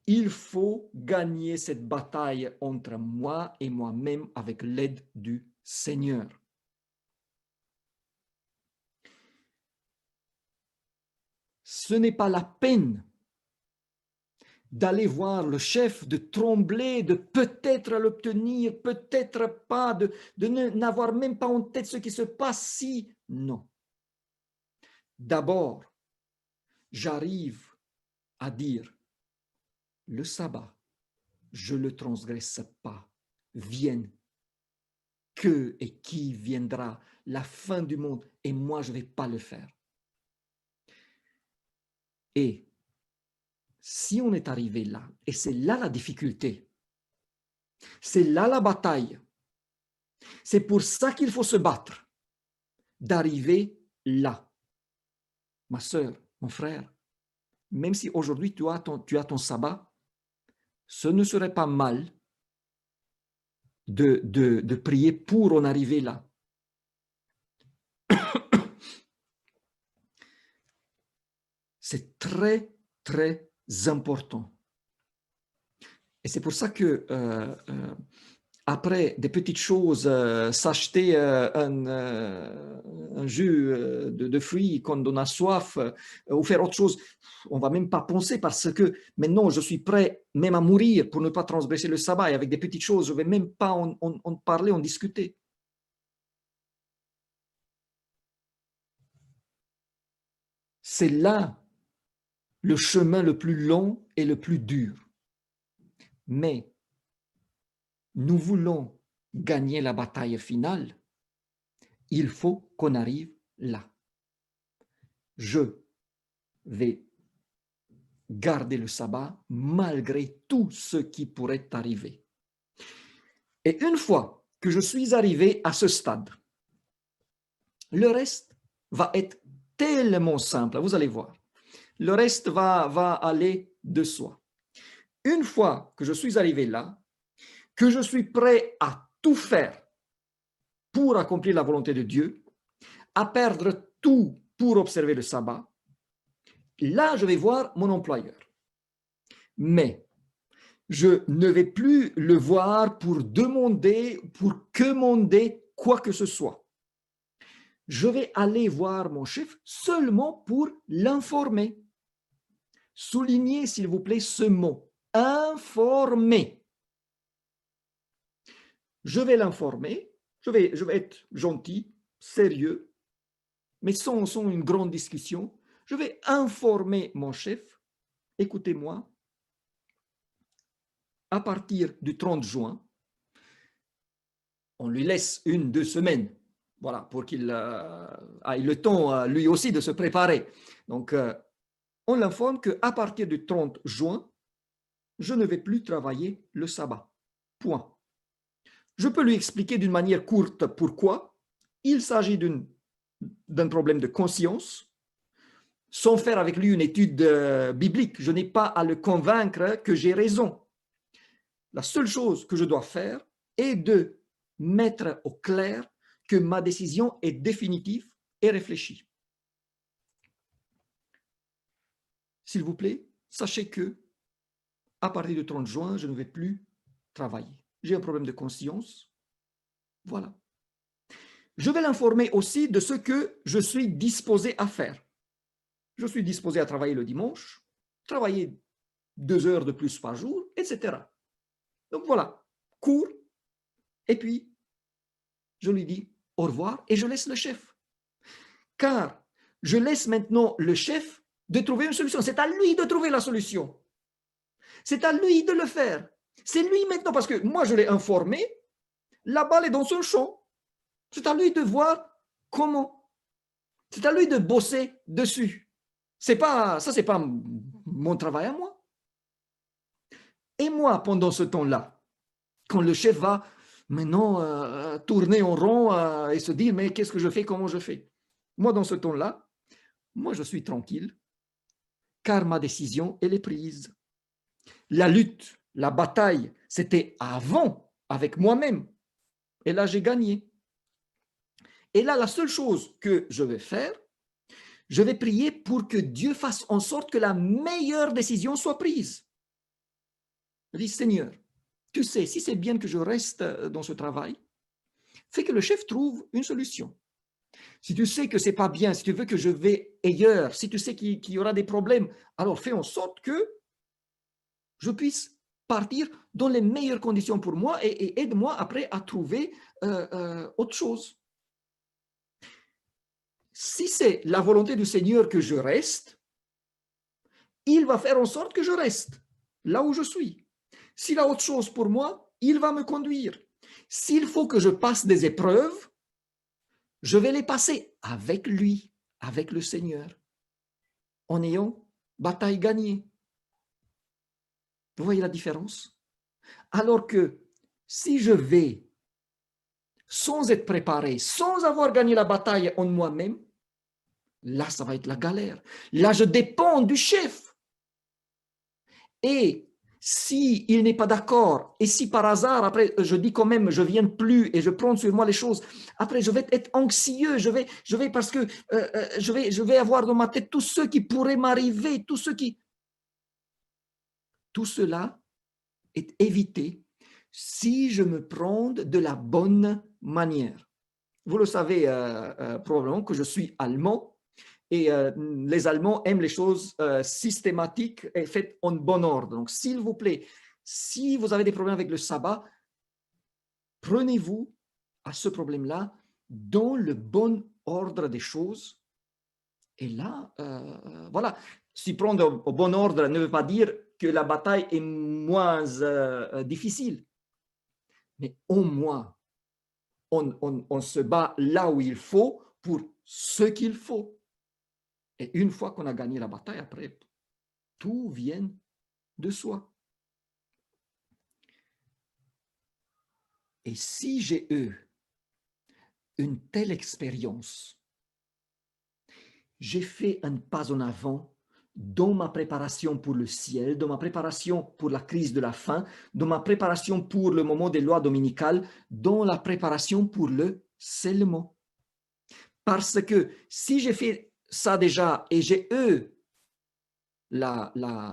Il faut gagner cette bataille entre moi et moi-même avec l'aide du Seigneur. Ce n'est pas la peine d'aller voir le chef, de trembler, de peut-être l'obtenir, peut-être pas, de n'avoir même pas en tête ce qui se passe si. Non. D'abord, j'arrive à dire, le sabbat, je ne le transgresse pas. Vienne que et qui viendra, la fin du monde, et moi, je ne vais pas le faire. Et si on est arrivé là, et c'est là la difficulté, c'est là la bataille, c'est pour ça qu'il faut se battre, d'arriver là. Ma sœur, mon frère, même si aujourd'hui tu as ton sabbat, ce ne serait pas mal de prier pour en arriver là. C'est très, très important. Et c'est pour ça que après des petites choses, s'acheter un jus de fruits quand on a soif ou faire autre chose, on ne va même pas penser parce que maintenant je suis prêt même à mourir pour ne pas transgresser le sabbat et avec des petites choses, je ne vais même pas en parler, en discuter. C'est là le chemin le plus long et le plus dur. Mais nous voulons gagner la bataille finale, il faut qu'on arrive là. Je vais garder le sabbat malgré tout ce qui pourrait arriver. Et une fois que je suis arrivé à ce stade, le reste va être tellement simple, vous allez voir. Le reste va aller de soi. Une fois que je suis arrivé là, que je suis prêt à tout faire pour accomplir la volonté de Dieu, à perdre tout pour observer le sabbat, là, je vais voir mon employeur. Mais je ne vais plus le voir pour demander, pour commander quoi que ce soit. Je vais aller voir mon chef seulement pour l'informer. Soulignez, s'il vous plaît, ce mot, informer. Je vais l'informer, je vais être gentil, sérieux, mais sans une grande discussion. Je vais informer mon chef, écoutez-moi, à partir du 30 juin, on lui laisse 1-2 semaines, voilà, pour qu'il ait le temps, lui aussi, de se préparer. Donc, on l'informe qu'à partir du 30 juin, je ne vais plus travailler le sabbat. Point. Je peux lui expliquer d'une manière courte pourquoi. Il s'agit d'un problème de conscience, sans faire avec lui une étude biblique. Je n'ai pas à le convaincre que j'ai raison. La seule chose que je dois faire est de mettre au clair que ma décision est définitive et réfléchie. S'il vous plaît, sachez que à partir du 30 juin, je ne vais plus travailler. J'ai un problème de conscience. Voilà. Je vais l'informer aussi de ce que je suis disposé à faire. Je suis disposé à travailler le dimanche, travailler 2 heures de plus par jour, etc. Donc voilà, court, et puis je lui dis au revoir et je laisse le chef. Car je laisse maintenant le chef de trouver une solution. C'est à lui de trouver la solution. C'est à lui de le faire. C'est lui maintenant, parce que moi je l'ai informé, la balle est dans son champ. C'est à lui de voir comment. C'est à lui de bosser dessus. C'est pas mon travail à moi. Et moi, pendant ce temps-là, quand le chef va maintenant tourner en rond et se dire, mais qu'est-ce que je fais, comment je fais? Moi, dans ce temps-là, moi, je suis tranquille, car ma décision, elle est prise. La lutte, la bataille, c'était avant, avec moi-même. Et là, j'ai gagné. Et là, la seule chose que je vais faire, je vais prier pour que Dieu fasse en sorte que la meilleure décision soit prise. Je dis, Seigneur, tu sais, si c'est bien que je reste dans ce travail, fais que le chef trouve une solution. Si tu sais que ce n'est pas bien, si tu veux que je vais ailleurs, si tu sais qu'il y aura des problèmes, alors fais en sorte que je puisse partir dans les meilleures conditions pour moi et aide-moi après à trouver autre chose. Si c'est la volonté du Seigneur que je reste, il va faire en sorte que je reste là où je suis. S'il a autre chose pour moi, il va me conduire. S'il faut que je passe des épreuves, je vais les passer avec lui, avec le Seigneur, en ayant bataille gagnée. Vous voyez la différence? Alors que si je vais sans être préparé, sans avoir gagné la bataille en moi-même, là, ça va être la galère. Là, je dépends du chef. Et si il n'est pas d'accord, et si par hasard, après, je dis quand même, je ne viens plus et je prends sur moi les choses, après, je vais être anxieux, je vais parce que je vais avoir dans ma tête tout ce qui pourrait m'arriver, tout cela est évité si je me prends de la bonne manière. Vous le savez probablement que je suis allemand et les Allemands aiment les choses systématiques et faites en bon ordre. Donc, s'il vous plaît, si vous avez des problèmes avec le sabbat, prenez-vous à ce problème-là dans le bon ordre des choses. Et là, voilà, s'y prendre au bon ordre ne veut pas dire que la bataille est moins difficile. Mais au moins, on se bat là où il faut pour ce qu'il faut. Et une fois qu'on a gagné la bataille, après, tout vient de soi. Et si j'ai eu une telle expérience, j'ai fait un pas en avant dans ma préparation pour le ciel, dans ma préparation pour la crise de la faim, dans ma préparation pour le moment des lois dominicales, dans la préparation pour le scellement. Parce que si j'ai fait ça déjà et j'ai eu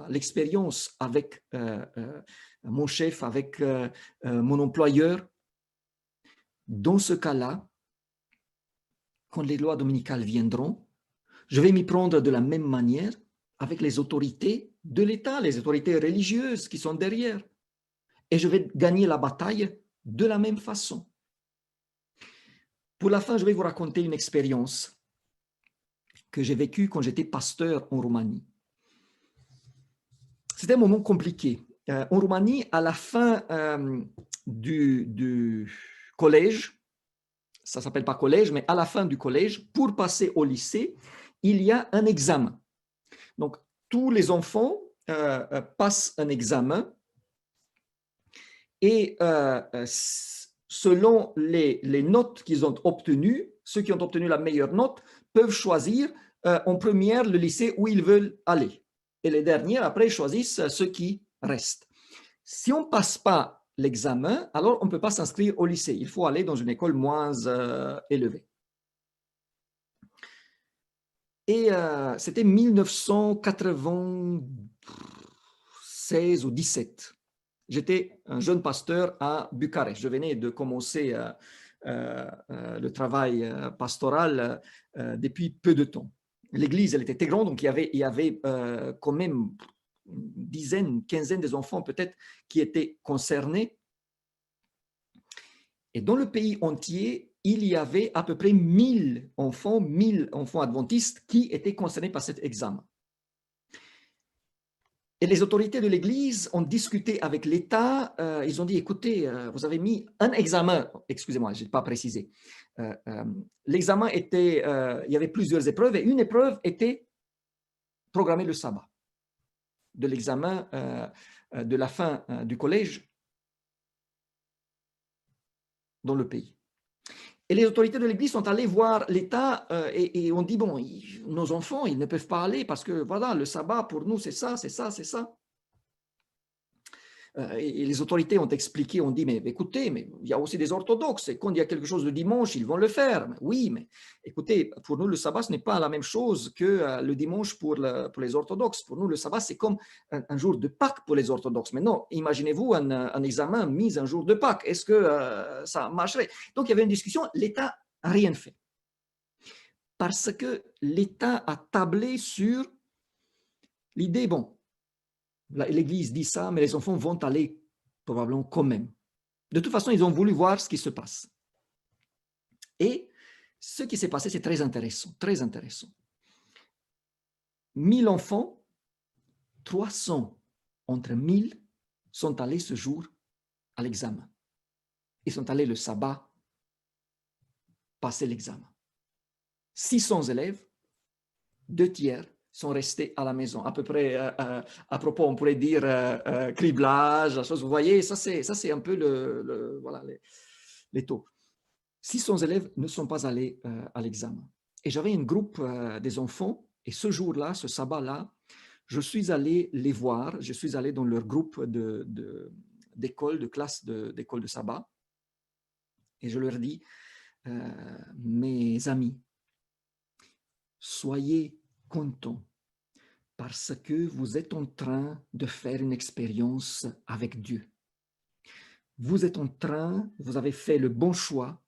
l'expérience avec mon chef, avec mon employeur, dans ce cas-là, quand les lois dominicales viendront, je vais m'y prendre de la même manière avec les autorités de l'État, les autorités religieuses qui sont derrière. Et je vais gagner la bataille de la même façon. Pour la fin, je vais vous raconter une expérience que j'ai vécue quand j'étais pasteur en Roumanie. C'était un moment compliqué. En Roumanie, à la fin du collège, ça ne s'appelle pas collège, mais à la fin du collège, pour passer au lycée, il y a un examen. Donc, tous les enfants passent un examen et selon les notes qu'ils ont obtenues, ceux qui ont obtenu la meilleure note peuvent choisir en première le lycée où ils veulent aller. Et les derniers, après, choisissent ceux qui restent. Si on ne passe pas l'examen, alors on ne peut pas s'inscrire au lycée. Il faut aller dans une école moins élevée. Et c'était 1996 ou 17. J'étais un jeune pasteur à Bucarest. Je venais de commencer le travail pastoral depuis peu de temps. L'église, elle était très grande, donc il y avait quand même une dizaine, quinzaine des enfants peut-être qui étaient concernés. Et dans le pays entier, il y avait à peu près 1000 enfants adventistes qui étaient concernés par cet examen. Et les autorités de l'Église ont discuté avec l'État. Ils ont dit, écoutez, vous avez mis un examen, excusez-moi, je n'ai pas précisé. L'examen était, il y avait plusieurs épreuves et une épreuve était programmée le sabbat. De l'examen de la fin du collège dans le pays. Et les autorités de l'Église sont allées voir l'État et ont dit, bon, nos enfants, ils ne peuvent pas aller parce que, voilà, le sabbat, pour nous, c'est ça, c'est ça, c'est ça. Et les autorités ont expliqué, ont dit, mais écoutez, mais il y a aussi des orthodoxes, et quand il y a quelque chose le dimanche, ils vont le faire. Oui, mais écoutez, pour nous, le sabbat, ce n'est pas la même chose que le dimanche pour les orthodoxes. Pour nous, le sabbat, c'est comme un jour de Pâques pour les orthodoxes. Mais non, imaginez-vous un examen mis un jour de Pâques. Est-ce que ça marcherait? Donc, il y avait une discussion, l'État n'a rien fait. Parce que l'État a tablé sur l'idée, bon, L'Église dit ça, mais les enfants vont aller probablement quand même. De toute façon, ils ont voulu voir ce qui se passe. Et ce qui s'est passé, c'est très intéressant, très intéressant. 1000 enfants, 300 entre 1000 sont allés ce jour à l'examen. Ils sont allés le sabbat passer l'examen. 600 élèves, 2 tiers sont restés à la maison. À peu près, à propos, on pourrait dire criblage, la chose. Vous voyez, ça c'est un peu voilà, les taux. 600 élèves ne sont pas allés à l'examen. Et j'avais un groupe des enfants, et ce jour-là, ce sabbat-là, je suis allé les voir, je suis allé dans leur groupe d'école, de classe d'école de sabbat, et je leur dis, mes amis, soyez contents parce que vous êtes en train de faire une expérience avec Dieu. Vous êtes en train, vous avez fait le bon choix.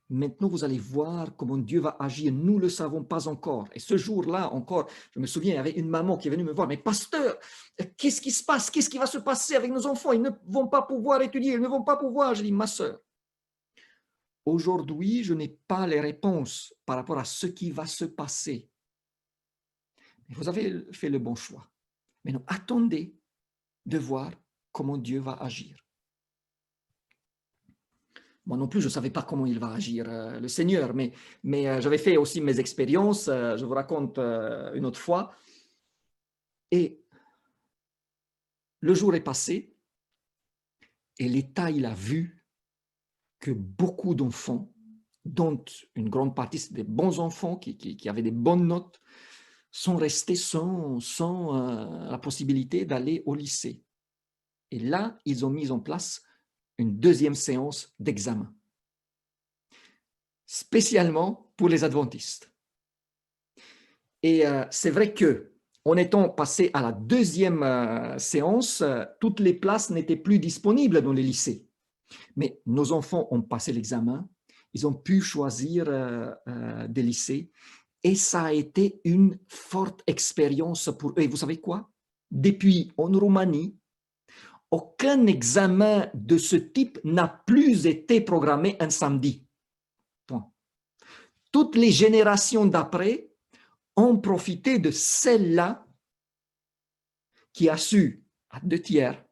Maintenant, vous allez voir comment Dieu va agir. Nous ne le savons pas encore. Et ce jour-là encore, je me souviens, il y avait une maman qui est venue me voir. Mais pasteur, qu'est-ce qui se passe? Qu'est-ce qui va se passer avec nos enfants? Ils ne vont pas pouvoir étudier, ils ne vont pas pouvoir. Je dis, ma sœur, aujourd'hui, je n'ai pas les réponses par rapport à ce qui va se passer. Mais vous avez fait le bon choix. Maintenant, attendez de voir comment Dieu va agir. Moi non plus, je ne savais pas comment il va agir, le Seigneur, mais j'avais fait aussi mes expériences, je vous raconte une autre fois. Et le jour est passé, et l'État, il a vu que beaucoup d'enfants, dont une grande partie, c'est des bons enfants qui avaient des bonnes notes, sont restés sans la possibilité d'aller au lycée. Et là, ils ont mis en place une deuxième séance d'examen, spécialement pour les adventistes. Et c'est vrai que, en étant passé à la deuxième séance, toutes les places n'étaient plus disponibles dans les lycées. Mais nos enfants ont passé l'examen, ils ont pu choisir des lycées, et ça a été une forte expérience pour eux. Et vous savez quoi? Depuis en Roumanie, aucun examen de ce type n'a plus été programmé un samedi. Point. Toutes les générations d'après ont profité de celle-là qui a su, à 2 tiers,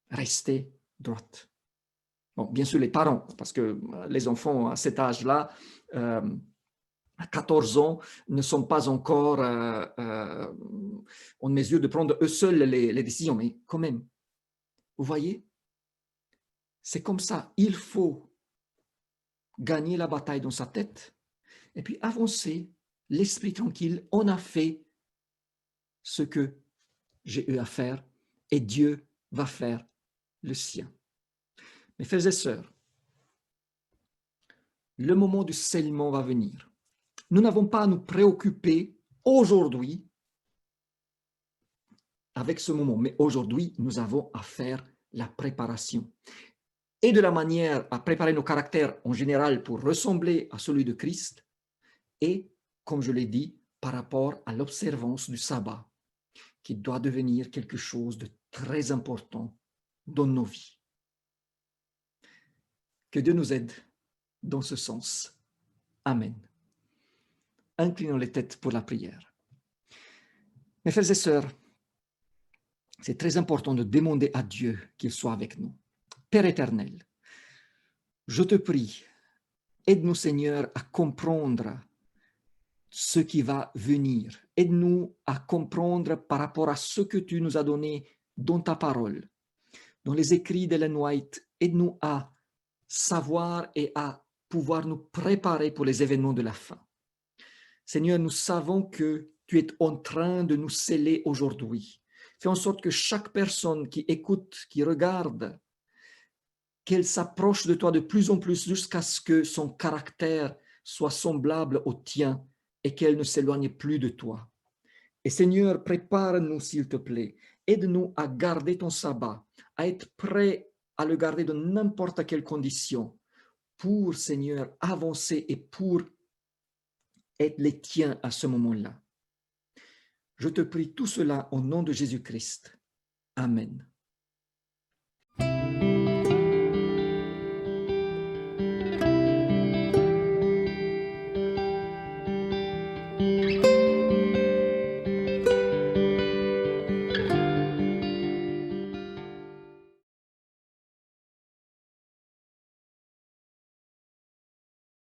rester droite. Bon, bien sûr, les parents, parce que les enfants à cet âge-là, à 14 ans, ne sont pas encore en mesure de prendre eux seuls les décisions, mais quand même, vous voyez, c'est comme ça, il faut gagner la bataille dans sa tête et puis avancer, l'esprit tranquille, on a fait ce que j'ai eu à faire et Dieu va faire le sien. Mes frères et sœurs, le moment du scellement va venir. Nous n'avons pas à nous préoccuper aujourd'hui avec ce moment, mais aujourd'hui, nous avons à faire la préparation. Et de la manière à préparer nos caractères en général pour ressembler à celui de Christ, et, comme je l'ai dit, par rapport à l'observance du sabbat, qui doit devenir quelque chose de très important dans nos vies. Que Dieu nous aide dans ce sens. Amen. Inclinons les têtes pour la prière. Mes frères et sœurs, c'est très important de demander à Dieu qu'il soit avec nous. Père éternel, je te prie, aide-nous Seigneur à comprendre ce qui va venir. Aide-nous à comprendre par rapport à ce que tu nous as donné dans ta parole, dans les écrits d'Ellen White. Aide-nous à savoir et à pouvoir nous préparer pour les événements de la fin. Seigneur, nous savons que tu es en train de nous sceller aujourd'hui. Fais en sorte que chaque personne qui écoute, qui regarde, qu'elle s'approche de toi de plus en plus jusqu'à ce que son caractère soit semblable au tien et qu'elle ne s'éloigne plus de toi. Et Seigneur, prépare-nous s'il te plaît. Aide-nous à garder ton sabbat, à être prêt à le garder dans n'importe quelle condition pour, Seigneur, avancer et pour être les tiens à ce moment-là. Je te prie tout cela au nom de Jésus-Christ. Amen.